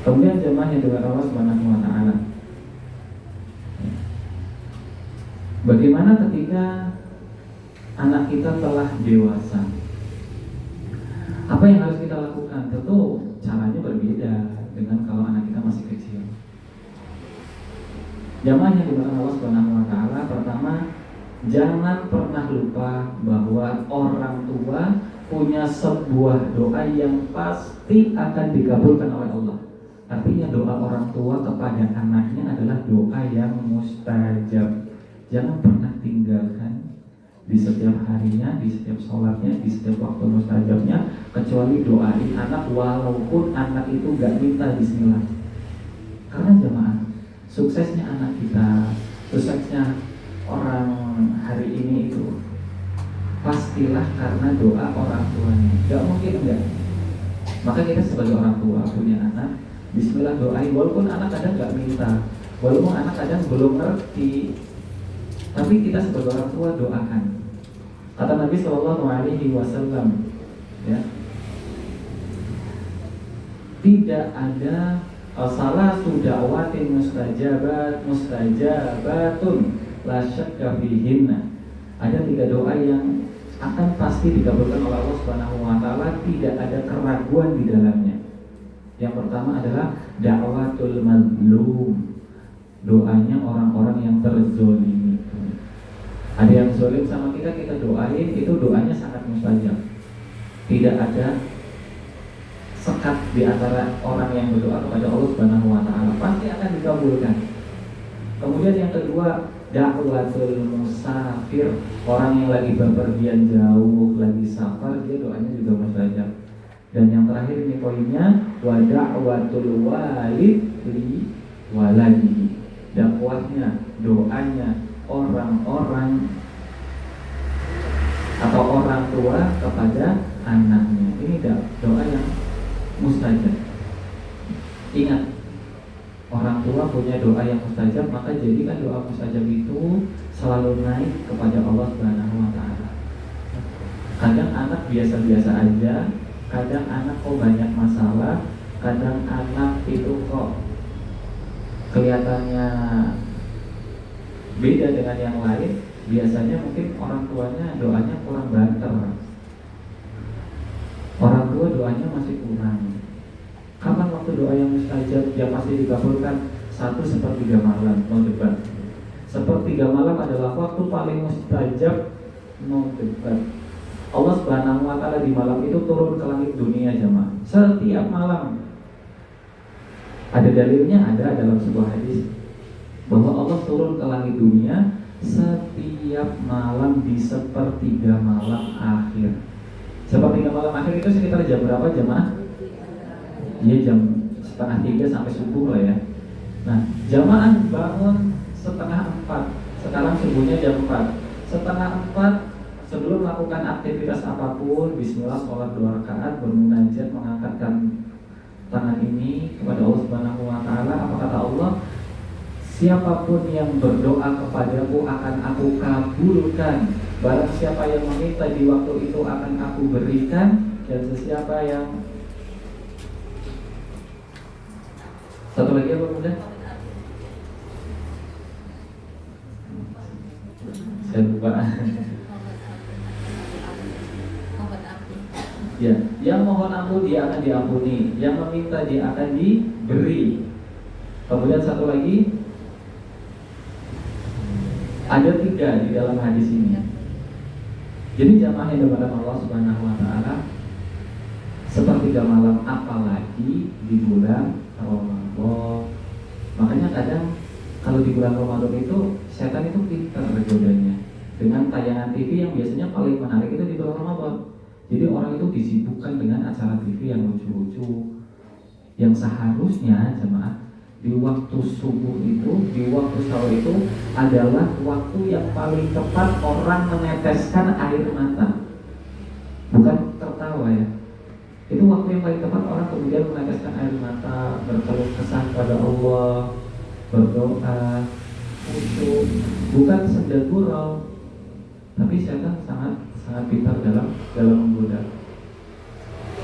Kemudian jemaah yang dengan Allah Subhanahu wa Ta'ala, bagaimana ketika anak kita telah dewasa? Apa yang harus kita lakukan? Tentu caranya berbeda dengan kalau anak kita masih kecil. Jamaah yang dimaksud Allah Subhanahu wa Ta'ala, pertama, jangan pernah lupa bahwa orang tua punya sebuah doa yang pasti akan dikabulkan oleh Allah. Artinya doa orang tua kepada anaknya adalah doa yang mustajab. Jangan pernah tinggalkan di setiap harinya, di setiap sholatnya, di setiap waktu mustajabnya, kecuali doain anak walaupun anak itu gak minta bismillah. Karena jemaah, suksesnya anak kita, suksesnya orang hari ini itu pastilah karena doa orang tuanya. Gak mungkin enggak. Maka kita sebagai orang tua punya anak, bismillah doain, walaupun anak kadang gak minta, walaupun anak kadang belum ngerti, tapi kita sebagai orang tua doakan. Kata Nabi Shallallahu Alaihi Wasallam, ya, tidak ada salah da'watin mustajabatun la syakka fihinna. Ada 3 doa yang akan pasti dikabulkan oleh Allah Subhanahu wa Ta'ala, tidak ada keraguan di dalamnya. Yang pertama adalah da'watul mazlum, doanya orang-orang yang terzolimi. Ada yang zolim sama kita, kita doain, itu doanya sangat mustajab. Tidak ada sekat di antara orang yang berdoa kepada Allah Subhanahu wa Ta'ala, pasti akan dikabulkan. Kemudian yang kedua, da'watul musafir, orang yang lagi bepergian jauh, lagi safar, dia doanya juga mustajab. Dan yang terakhir ini poinnya, wa da'watul walid li waladihi, dakwahnya, doanya orang-orang atau orang tua kepada anaknya. Ini doa yang mustajab. Ingat, orang tua punya doa yang mustajab, maka jadikan doa mustajab itu selalu naik kepada Allah Subhanahu wa Ta'ala. Kadang anak biasa-biasa aja, kadang anak kok banyak masalah, kadang anak itu kok kelihatannya beda dengan yang lain. Biasanya mungkin orang tuanya doanya kurang banter, orang tua doanya masih kurang. Kapan waktu doa yang mustajab yang pasti dikabulkan? 1/3 malam, no debat. 1/3 malam adalah waktu paling mustajab, no debat. Allah Subhanahu wa Ta'ala di malam itu turun ke langit dunia jemaah, setiap malam. Ada dalilnya, ada dalam sebuah hadis bahwa Allah turun ke langit dunia setiap malam di 1/3 malam akhir. 1/3 malam akhir itu sekitar jam berapa jemaah? Iya, jam 2:30 sampai subuh lah ya. Nah, jamaah bangun 3:30, Sekarang subuhnya jam 4. Setengah 4 sebelum melakukan aktivitas apapun, bismillah, sholat 2 rakaat, bermunajat, mengangkatkan tangan ini kepada Allah Subhanahu wa taala. Apa kata Allah? Siapapun yang berdoa kepadamu akan aku kabulkan. Barang siapa yang meminta di waktu itu akan aku berikan. Dan sesiapa yang satu lagi apa mudah? Saya lupa. Ya, yang mohon ampun dia akan diampuni, yang meminta dia akan diberi. Kemudian satu lagi, ada 3 di dalam hadis ini. Jadi jamaah yang dimuliakan Allah Subhanahu wa taala, sepertiga malam apalagi di bulan Ramadan. Makanya kadang kalau di bulan Ramadan itu setan itu pintar bergodanya dengan tayangan TV yang biasanya paling menarik itu di bulan Ramadan. Jadi orang itu disibukkan dengan acara TV yang lucu-lucu, yang seharusnya jemaah di waktu subuh itu, di waktu sahur itu adalah waktu yang paling tepat orang meneteskan air mata, bukan tertawa ya. Itu waktu yang paling tepat orang kemudian meneteskan air mata, berkeluh kesah pada Allah, berdoa, itu bukan senda gurau, tapi setan sangat pintar dalam menggoda.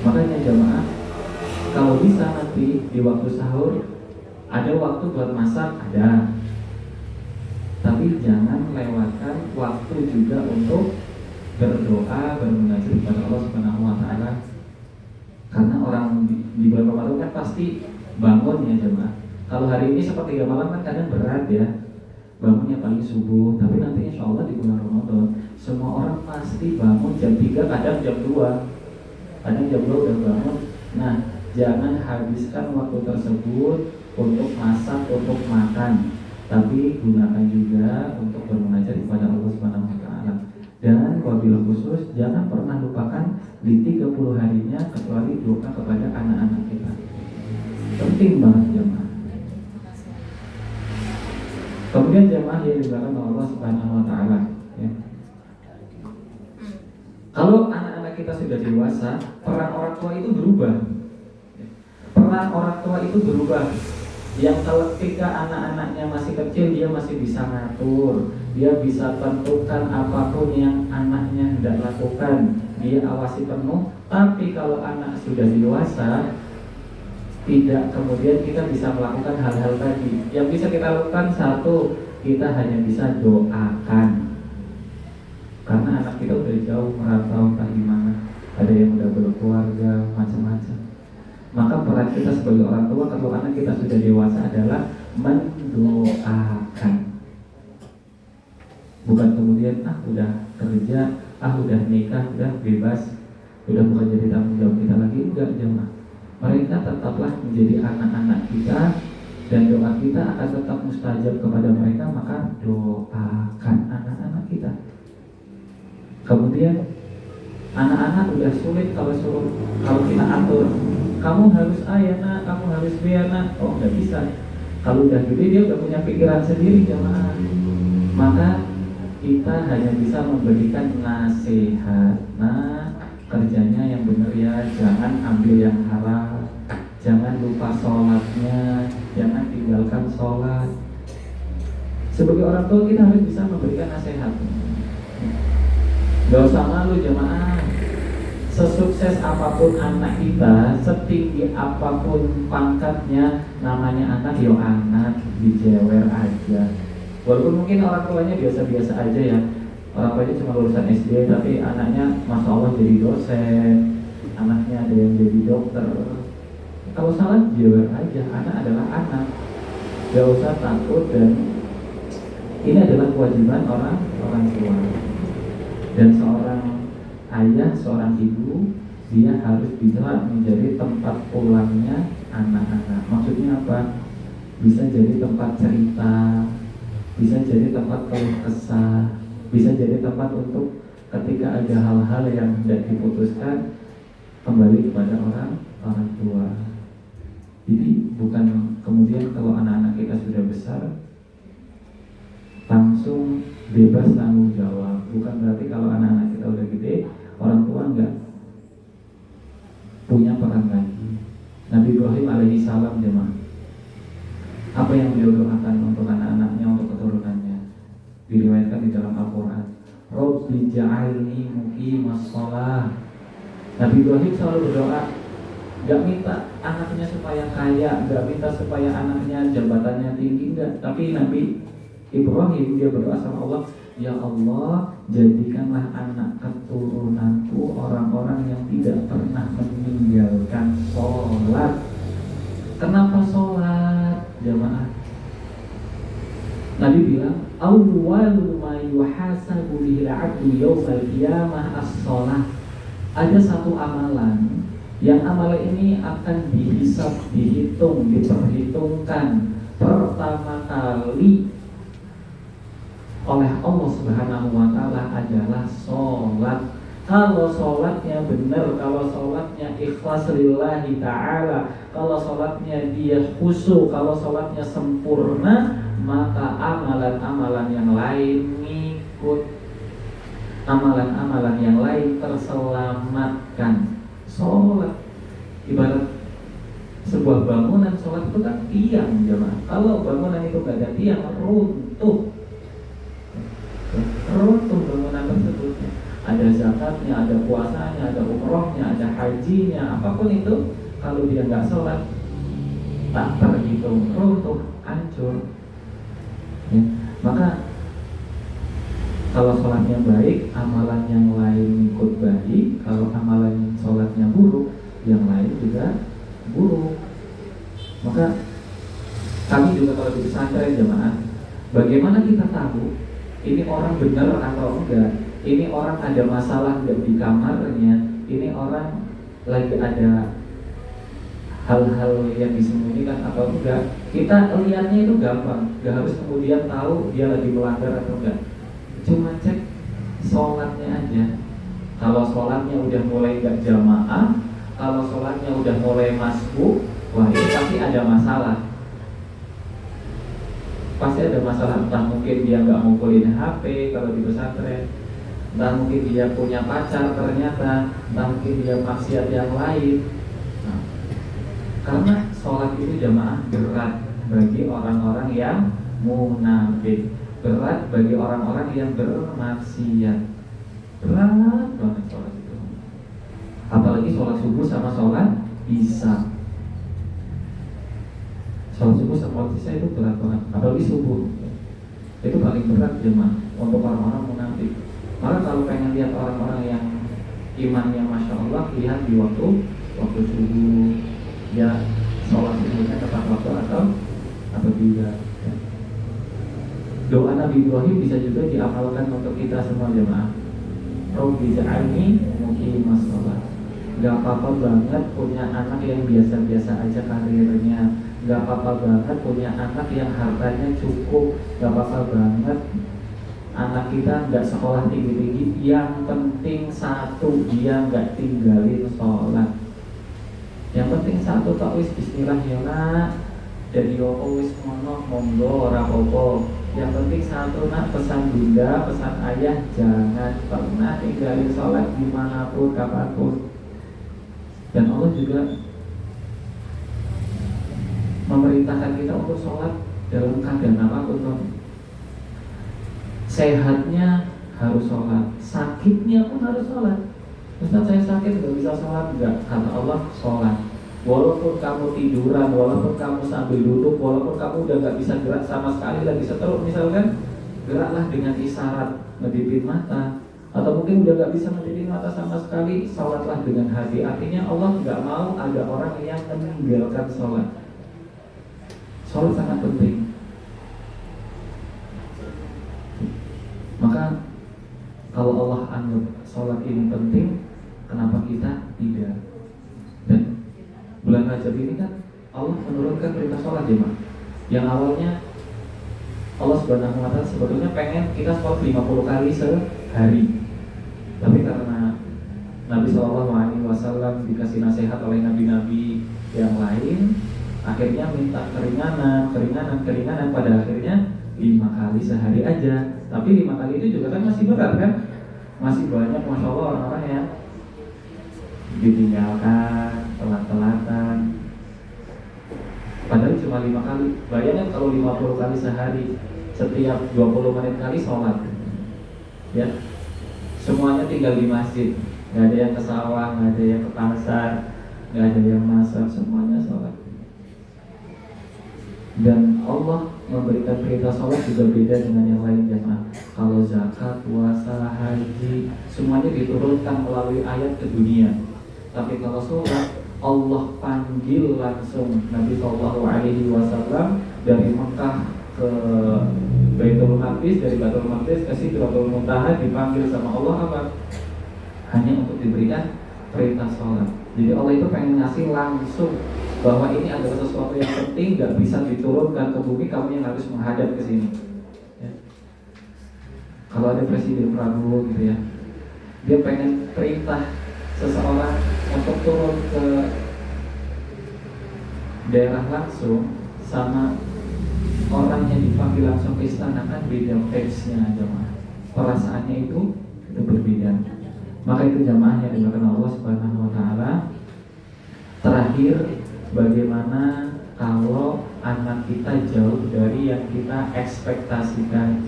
Makanya jamaah, kalau bisa nanti di waktu sahur ada waktu buat masak, ada, tapi jangan lewatkan waktu juga untuk berdoa, bermunajat kepada Allah Subhanahu wa taala. Karena orang di bulan Ramadan kan pasti bangun ya jemaah. Kalau hari ini sepertiga malam kan kadang berat ya, bangunnya paling subuh. Tapi nanti insya Allah di bulan Ramadan semua orang pasti bangun jam 3, kadang jam 2, kadang jam 2 udah bangun. Nah, jangan habiskan waktu tersebut untuk masak, untuk makan, tapi gunakan juga untuk bermunajat kepada Allah Subhanahu wa taala. Dan wabil khusus jangan pernah lupakan di 30 harinya kecuali doa kepada anak-anak kita. Penting banget jemaah. Kemudian jemaah yang dimuliakan Allah Subhanahu wa taala ya. Kalau anak-anak kita sudah dewasa, peran orang tua itu berubah. Peran orang tua itu berubah. Yang ketika anak-anaknya masih kecil, dia masih bisa ngatur, dia bisa tentukan apapun yang anaknya hendak lakukan, dia awasi penuh. Tapi kalau anak sudah dewasa, tidak kemudian kita bisa melakukan hal-hal tadi. Yang bisa kita lakukan satu, kita hanya bisa doakan. Karena anak kita udah jauh merantau entah gimana, ada yang udah berkeluarga, macam-macam. Maka peran kita sebagai orang tua kalau anak kita sudah dewasa adalah mendoakan. Bukan kemudian udah kerja, udah nikah, udah bebas, udah bukan jadi tanggung jawab kita lagi. Enggak jemaah. Mereka tetaplah menjadi anak-anak kita dan doa kita akan tetap mustajab kepada mereka. Maka doakan anak-anak kita. Kemudian anak-anak udah sulit kalau kita atur, kamu harus A ya nak, kamu harus B ya nak. Oh nggak bisa. Kalau udah gede dia udah punya pikiran sendiri jemaah. Maka kita hanya bisa memberikan nasihat. Nah, kerjanya yang benar ya, jangan ambil yang haram, jangan lupa sholatnya, jangan tinggalkan sholat. Sebagai orang tua kita harus bisa memberikan nasihat. Gak usah malu jemaah. Sesukses apapun anak kita, setinggi apapun pangkatnya, namanya anak yo anak, dijewer aja. Walaupun mungkin orang tuanya biasa-biasa aja ya, orang tuanya cuma lulusan SD, tapi anaknya masya Allah jadi dosen, anaknya ada yang jadi dokter. Kalau salah jewer aja, anak adalah anak, gak usah takut. Dan ini adalah kewajiban orang tua. Dan seorang ayah, seorang ibu, dia harus bisa menjadi tempat pulangnya anak-anak. Maksudnya apa? Bisa jadi tempat cerita, bisa jadi tempat keluh kesah, bisa jadi tempat untuk ketika ada hal-hal yang tidak diputuskan kembali kepada orang tua. Jadi bukan kemudian kalau anak-anak kita sudah besar langsung bebas tanggung jawab. Bukan berarti kalau anak-anak kita udah gede, orang tua nggak punya peran lagi. Nabi Ibrahim alaihi salam jemaah, apa yang beliau doakan untuk anak-anaknya, untuk keturunannya, diriwayatkan di dalam Al-Quran. Rabbi ja'alni muqimas shalah. Nabi Ibrahim selalu berdoa, gak minta anaknya supaya kaya, gak minta supaya anaknya jabatannya tinggi, enggak. Tapi Nabi Ibrahim dia berdoa sama Allah, ya Allah, jadikanlah anak keturunanku orang-orang yang tidak pernah meninggalkan sholat. Kenapa sholat, jamaah? Nabi bilang, awwalu ma yuhasabu bihil 'abdu yaumal qiyamah as-shalah. Ada satu amalan yang amalan ini akan dihisab, dihitung, diperhitungkan pertama kali oleh Allah Subhanahu wa taala adalah sholat. Kalau sholatnya benar, kalau sholatnya ikhlas lillahi ta'ala, kalau sholatnya dia khusyuk, kalau sholatnya sempurna, maka amalan-amalan yang lain ngikut. Amalan-amalan yang lain terselamatkan. Sholat ibarat sebuah bangunan, sholat itu kan tiang jemaah. Kalau bangunan itu gak ada tiang, runtuh bangunan tersebut. Ada zakatnya, ada puasanya, ada umrohnya, ada hajinya, apapun itu, kalau dia nggak sholat, tak terhitung, runtuh, hancur. Ya. Maka kalau sholatnya baik, amalan yang lain ikut baik. Kalau amalan sholatnya buruk, yang lain juga buruk. Maka kami juga kalau di pesantren jemaah, bagaimana kita tahu ini orang benar atau enggak? Ini orang ada masalah enggak di kamarnya? Ini orang lagi ada hal-hal yang disembunyikan atau enggak? Kita lihatnya itu gampang, gak harus kemudian tahu dia lagi melanggar atau enggak. Cuma cek sholatnya aja. Kalau sholatnya udah mulai enggak jamaah, kalau sholatnya udah mulai masbuk, wah ini pasti ada masalah. Pasti ada masalah, entah mungkin dia nggak ngumpulin HP kalau di pesantren, entah mungkin dia punya pacar ternyata, entah mungkin dia maksiat yang lain. Nah, karena sholat itu jamaah berat bagi orang-orang yang munafik, berat bagi orang-orang yang bermaksiat, berat banget sholat itu. Apalagi sholat subuh sama sholat isya. Sholat subuh sama isya itu berat banget, apalagi subuh itu paling berat jemaah untuk orang-orang munafik. Maka kalau pengen lihat orang-orang yang imannya masya Allah, lihat di waktu subuh, ya sholat subuhnya tepat waktu atau tidak. Ya. Doa Nabi Ibrahim bisa juga diamalkan untuk kita semua jemaah. Rabbi ja'alni muqimas shalah. Gak apa-apa banget punya anak yang biasa-biasa aja karirnya. Gak apa-apa banget punya anak yang hartanya cukup. Gak apa-apa banget anak kita gak sekolah tinggi-tinggi. Yang penting satu, dia gak tinggalin sholat. Yang penting satu, tak wis bismillah ya nak, jadi opo wis ngono monggo ora apa-apa. Yang penting satu nak, pesan bunda, pesan ayah, jangan pernah tinggalin sholat dimanapun, kapanpun. Dan Allah juga memerintahkan kita untuk sholat dalam keadaan apapun. Sehatnya harus sholat, sakitnya pun harus sholat. Ustaz saya sakit nggak bisa sholat, enggak, kata Allah sholat. Walaupun kamu tiduran, walaupun kamu sambil duduk, walaupun kamu udah nggak bisa gerak sama sekali, lagi seteluk misalkan, geraklah dengan isyarat, ngedipin mata. Atau mungkin udah gak bisa ngedipin mata sama sekali, sholatlah dengan hati. Artinya Allah gak mau ada orang yang meninggalkan sholat. Sholat sangat penting. Maka kalau Allah anggap sholat ini penting, kenapa kita tidak? Dan bulan Rajab ini kan Allah menurunkan perintah sholat jemaah. Yang awalnya Allah Subhanahu wa ta'ala sebetulnya pengen kita sholat 50 kali sehari. Tapi karena Nabi SAW dikasih nasihat oleh nabi-nabi yang lain, akhirnya minta keringanan. Pada akhirnya 5 kali sehari aja. Tapi 5 kali itu juga kan masih berat kan? Masih banyak Masya Allah orang-orang yang ditinggalkan, telat-telatan. Padahal cuma 5 kali. Bayangkan kalau 50 kali sehari, setiap 20 menit kali sholat, ya, semuanya tinggal di masjid. Gak ada yang ke sawah, gak ada yang ke pasar, gak ada yang masak, semuanya sholat. Dan Allah memberikan perintah sholat juga beda dengan yang lain jemaah. Kalau zakat, puasa, haji, semuanya diturunkan melalui ayat ke dunia. Tapi kalau sholat, Allah panggil langsung Nabi SAW dari Mekah ke Baitul Maqdis, dari Baitul Maqdis ke Sidratul Muntaha, dipanggil sama Allah apa? Hanya untuk diberikan perintah sholat. Jadi Allah itu pengen ngasih langsung bahwa ini adalah sesuatu yang penting, gak bisa diturunkan ke bumi, kamu yang harus menghadap ke sini. Ya. Kalau ada Presiden Prabowo gitu ya, dia pengen perintah seseorang untuk turun ke daerah langsung sama orang yang dipanggil langsung ke istana, kan beda pace-nya jemaah. Perasaannya itu berbeda. Maka itu jemaah yang dimakan Allah Subhanahu wa taala. Terakhir, bagaimana kalau anak kita jauh dari yang kita ekspektasikan,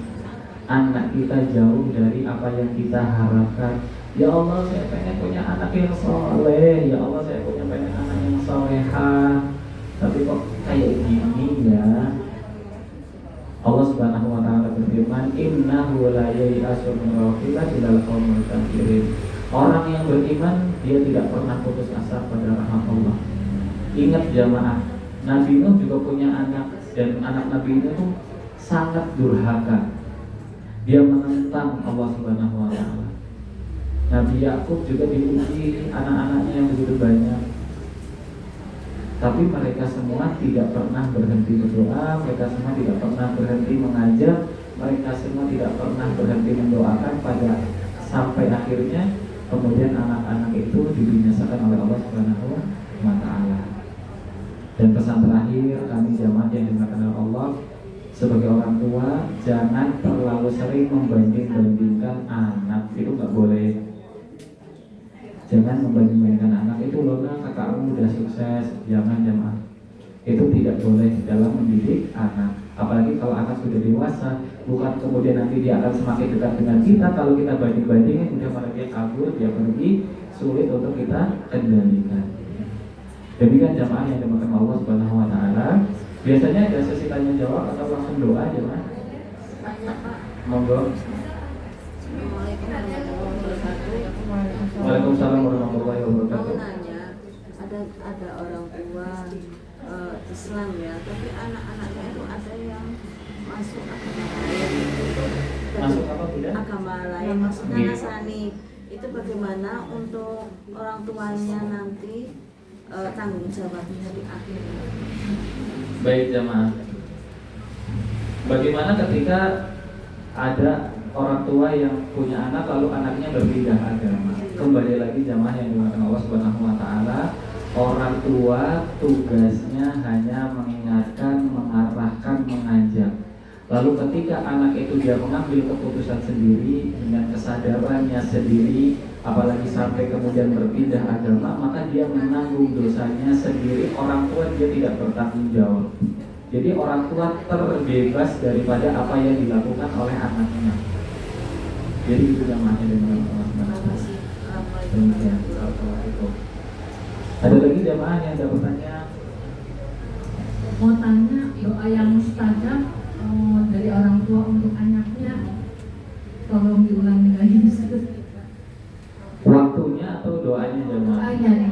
anak kita jauh dari apa yang kita harapkan. Ya Allah, saya pengen punya anak yang soleh. Ya Allah, saya pengen anak yang solehah. Tapi kok kayak gini ya? Allah Subhanahu wa taala berfirman, "Innahu la yai'asu min rawhillah ilal qaumil kafirin." Orang yang beriman dia tidak pernah putus asa pada rahmat Allah. Ingat jamaah, Nabi Nuh juga punya anak, dan anak Nabi Nuh itu sangat durhaka. Dia menentang Allah Subhanahu wa taala. Nabi Yakub juga diuji anak-anaknya yang begitu banyak. Tapi mereka semua tidak pernah berhenti berdoa, mereka semua tidak pernah berhenti mengajak, mereka semua tidak pernah berhenti mendoakan pada sampai akhirnya kemudian anak-anak itu dibinasakan oleh Allah Subhanahu wa taala. Dan pesan terakhir kami jamaah yang dimuliakan oleh Allah, sebagai orang tua jangan terlalu sering membanding-bandingkan anak, itu nggak boleh. Jangan membanding-bandingkan anak, itu loh kakakmu udah sukses, jangan jamaah. Itu tidak boleh dalam mendidik anak. Apalagi kalau anak sudah dewasa, bukan kemudian nanti dia akan semakin dekat dengan kita. Kalau kita banding-bandingin, udah malah dia kabur, dia pergi, sulit untuk kita kendalikan. Demikian jamaah yang dimakan Allah Subhanahu wa taala. Biasanya ada sesi tanya jawab atau langsung doa jemaah? Monggo. Waalaikumsalam warahmatullahi wabarakatuh. Mau nanya, ada orang tua Islam ya, tapi anak-anaknya itu ada yang masuk agama lain. Masuk apa tidak? Agama lain, maksudnya Nasrani. Itu bagaimana untuk orang tuanya nanti tanggung jawabnya di akhir? Baik jamaah. Bagaimana ketika ada orang tua yang punya anak lalu anaknya berpindah agama? Kembali lagi jamaah yang dimuliakan Allah Subhanahu wa taala, orang tua tugasnya hanya mengingatkan, mengarahkan, mengajak. Lalu ketika anak itu dia mengambil keputusan sendiri dengan kesadarannya sendiri, apalagi sampai kemudian berpindah agama, maka dia menanggung dosanya sendiri. Orang tua dia tidak bertanggung jawab. Jadi orang tua terbebas daripada apa yang dilakukan oleh anaknya. Jadi itu namanya dengan Allah Subhanahu wa taala. Ada lagi jamaah yang ada bertanya? Mau tanya doa yang mustajab dari orang tua untuk anaknya, tolong diulangi lagi Ustaz. Waktunya atau doanya jamaah? Doanya nih.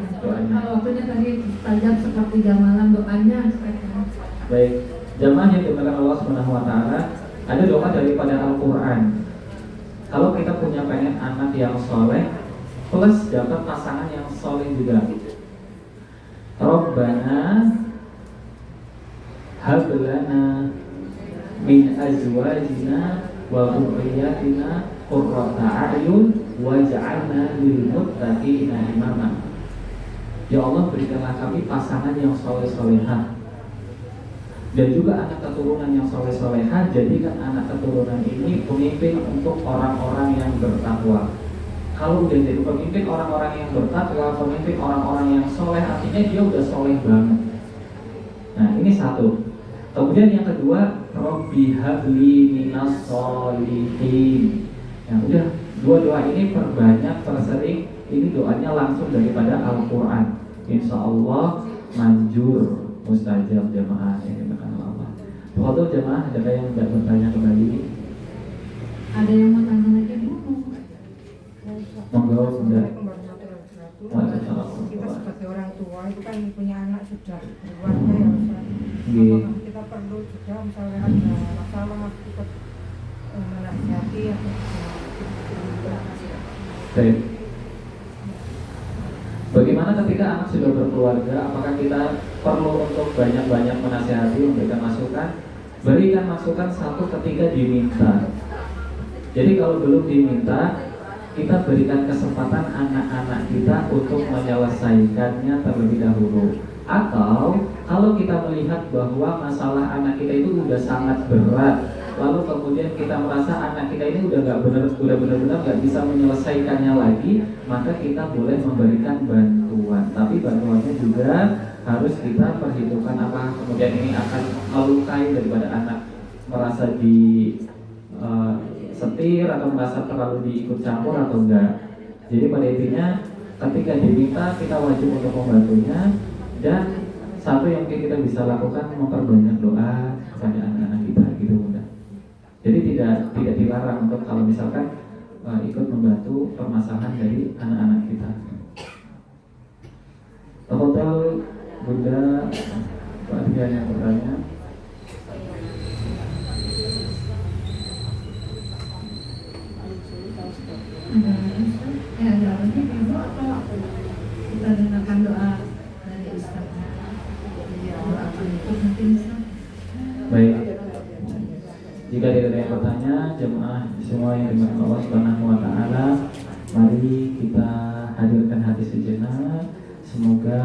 Kalau waktunya tadi mustajab seperti jam malam, doanya Ustaz. Baik, jamaah yang dimuliakan Allah Subhanahu wa taala, ada doa daripada Al-Qur'an. Kalau kita punya pengen anak yang soleh plus dapat pasangan yang soleh juga, Rabbana hab lana min azwajina wa dhurriyyatina qurrata a'yun waj'alna lil muttaqina imama. Ya Allah, berikanlah kami pasangan yang soleh-solehah, dan juga anak keturunan yang soleh-solehah. Jadikan anak keturunan ini pemimpin untuk orang-orang yang bertakwa. Kalau udah jadi pemimpin orang-orang yang bertakwa, pemimpin orang-orang yang soleh, artinya dia udah soleh banget. Nah, ini satu. Kemudian yang kedua, Robbi habli minas solihin. Ya udah, dua doa ini perbanyak, persering. Ini doanya langsung daripada Al-Quran. Insya Allah manjur, mustajab jamaah yang dimakan Allah. Waktu jamaah ada yang tidak bertanya kembali? Ada yang mau tanya lagi Bu? Monggo sudah. Kita sebagai orang tua itu kan punya anak sudah berkeluarga ya Ustaz. Nggih. Apakah kita perlu juga misalnya ada masalah ikut menasihati atau Baik. Bagaimana ketika anak sudah berkeluarga? Apakah kita perlu untuk banyak-banyak menasihati, memberikan masukan? Berikan masukan satu ketika diminta. Jadi kalau belum diminta, kita berikan kesempatan anak-anak kita untuk menyelesaikannya terlebih dahulu. Atau kalau kita melihat bahwa masalah anak kita itu sudah sangat berat, lalu kemudian kita merasa anak kita ini udah benar-benar nggak bisa menyelesaikannya lagi, maka kita boleh memberikan bantuan. Tapi bantuannya juga harus kita perhitungkan apa kemudian ini akan melukai daripada anak merasa di setir atau merasa terlalu diikut campur atau enggak. Jadi pada intinya ketika diminta kita wajib untuk membantunya, dan satu yang kita bisa lakukan memperbanyak doa kepada anak-anak kita gitu mudah. Jadi tidak dilarang untuk kalau misalkan ikut membantu permasalahan dari anak-anak kita. Hotel Bunda Pak Adrian yang bertanya. Ada apa sih Ibu atau kita dengarkan doa dari Ustaz? Doa penutup mungkin Ustaz. Baik. Jika tidak ada yang bertanya, jemaah semua yang dimakan Allah Subhanahu wa taala, mari kita hadirkan hati sejenak. Semoga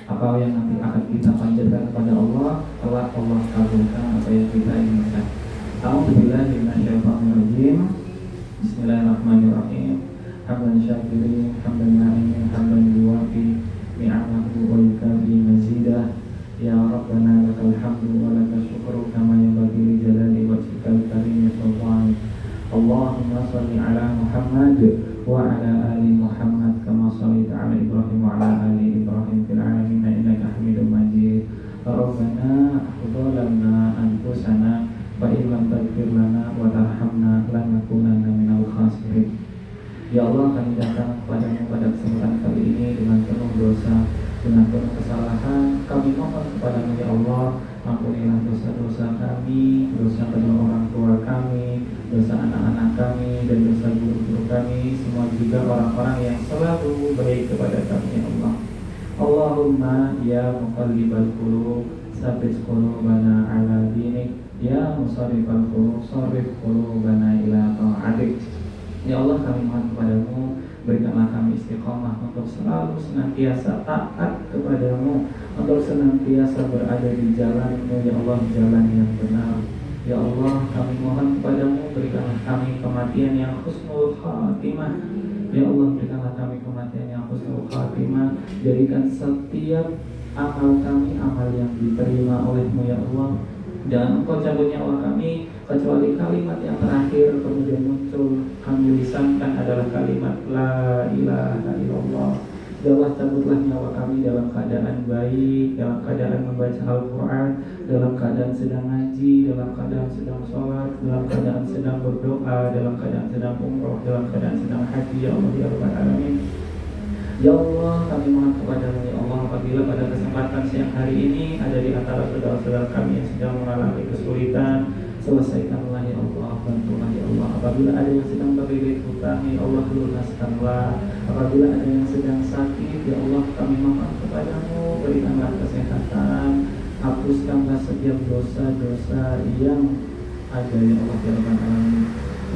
apa yang nanti akan kita panjatkan kepada Allah, kelak Allah kabulkan apa yang kita inginkan. A'udzubillahi minasyaitonirrajim. Bismillahirrahmanirrahim. Hamdan syakirin, hamdan na'imin, hamdan yuwafi ni'amahu wa yukafi mazidah. Ya Rabbana lakal hamdu wa lakal syukru kama yanbaghi li jalali wajhikal karim sultan. Allahumma shalli ala Muhammad wa ala ali Muhammad kama shallaita ala Ibrahim wa ala ali Ibrahim fil alamin innaka Hamidum Majid. Rabbana zalamna anfusana wa illam taghfir lana wa tarhamna lanakunanna minal khasirin. Ya Allah, kami datang kepadamu pada kesempatan kali ini dengan penuh dosa, dengan penuh kesalahan. Kami mohon kepadamu ya Allah, ampunilah dosa-dosa kami, dosa kedua orang tua kami, dosa anak-anak kami, dan dosa guru-guru kami, semua juga orang-orang yang selalu baik kepada kami ya Allah. Allahumma ya muqallibal qulub, tsabbit qulubana ala dinik. Ya musarrifal qulub, sarrif qulubana ila ta'atik. Ya Allah, kami mohon kepadamu, berikanlah kami istiqomah untuk selalu senantiasa taat kepadamu, untuk senantiasa berada di jalan-Mu ya Allah, jalan yang benar. Ya Allah, kami mohon kepadamu, berikanlah kami kematian yang husnul khatimah. Ya Allah, berikanlah kami kematian yang husnul khatimah. Jadikan setiap amal kami amal yang diterima oleh-Mu ya Allah. Dan Engkau cabut nyawa kami kecuali kalimat yang terakhir kemudian muncul kami lisankan adalah kalimat la ilaha illallah. Ya Allah, cabutlah nyawa kami dalam keadaan baik, dalam keadaan membaca Al-Quran, dalam keadaan sedang ngaji, dalam keadaan sedang sholat, dalam keadaan sedang berdoa, dalam keadaan sedang umroh, dalam keadaan sedang haji ya Allah ya Rabbal Alamin. Ya Allah, kami mohon kepadamu ya Allah, apabila pada kesempatan siang hari ini ada di antara saudara-saudara kami yang sedang mengalami kesulitan, selesaikanlah ya Allah, bantulah ya Allah. Apabila ada yang sedang terlilit hutang ya Allah, lunaskanlah. Apabila ada yang sedang sakit ya Allah, kami mohon kepadamu, berikanlah kesehatan, hapuskanlah setiap dosa-dosa yang ada ya Allah ya Rabbal Alamin.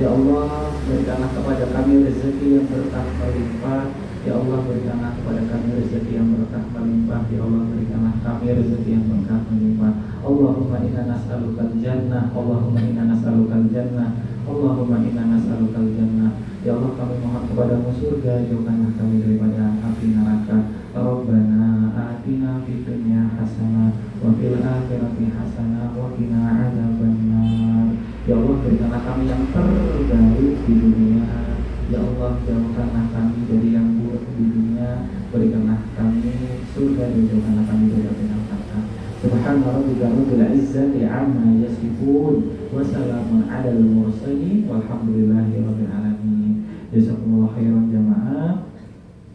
Ya Allah, berikanlah kepada kami rezeki yang berkah berlimpah. Ya Allah, berikanlah kepada kami rezeki yang berkah melimpah. Ya Allah, berikanlah kami rezeki yang berkah melimpah. Allahumma inna nas'alukal jannah. Allahumma inna nas'alukal jannah. Allahumma inna nas'alukal jannah. Ya Allah, kami mohon kepadamu surga, jauhkanlah kami daripada api neraka. Rabbana atina fid dunya hasanah wa fil akhirati hasanah wa qina adzabannar. Ya Allah, berikanlah kami yang terbaik di dunia. Ya Allah, jauhkanlah kami dari yang buruk di dunia. Berikanlah kami surga dan jauhkanlah kami dari api neraka. Subhana rabbika rabbil izzati amma yasifun wa salamun 'alal mursalin walhamdulillahi rabbil alamin. Jazakumullah khairan jamaah.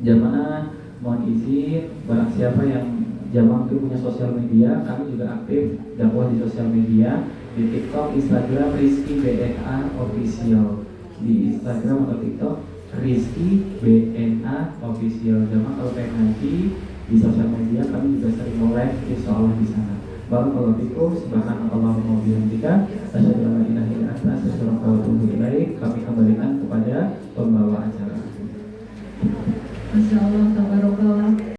Jamaah mohon izin, barang siapa yang jamaah itu punya sosial media, kami juga aktif dakwah di sosial media, di TikTok, Instagram Rizky BNA Official, di Instagram atau TikTok Rizky BNA Official. Jamaah kalau pengen ngaji di sosial media, kami juga sering live, insya Allah di sana. Barakallahu fikum, subhanakallahumma wa bihamdika, asyhadu an la ilaha illa anta, astaghfiruka wa atubu ilaik. Kami kembalikan kepada pembawa acara.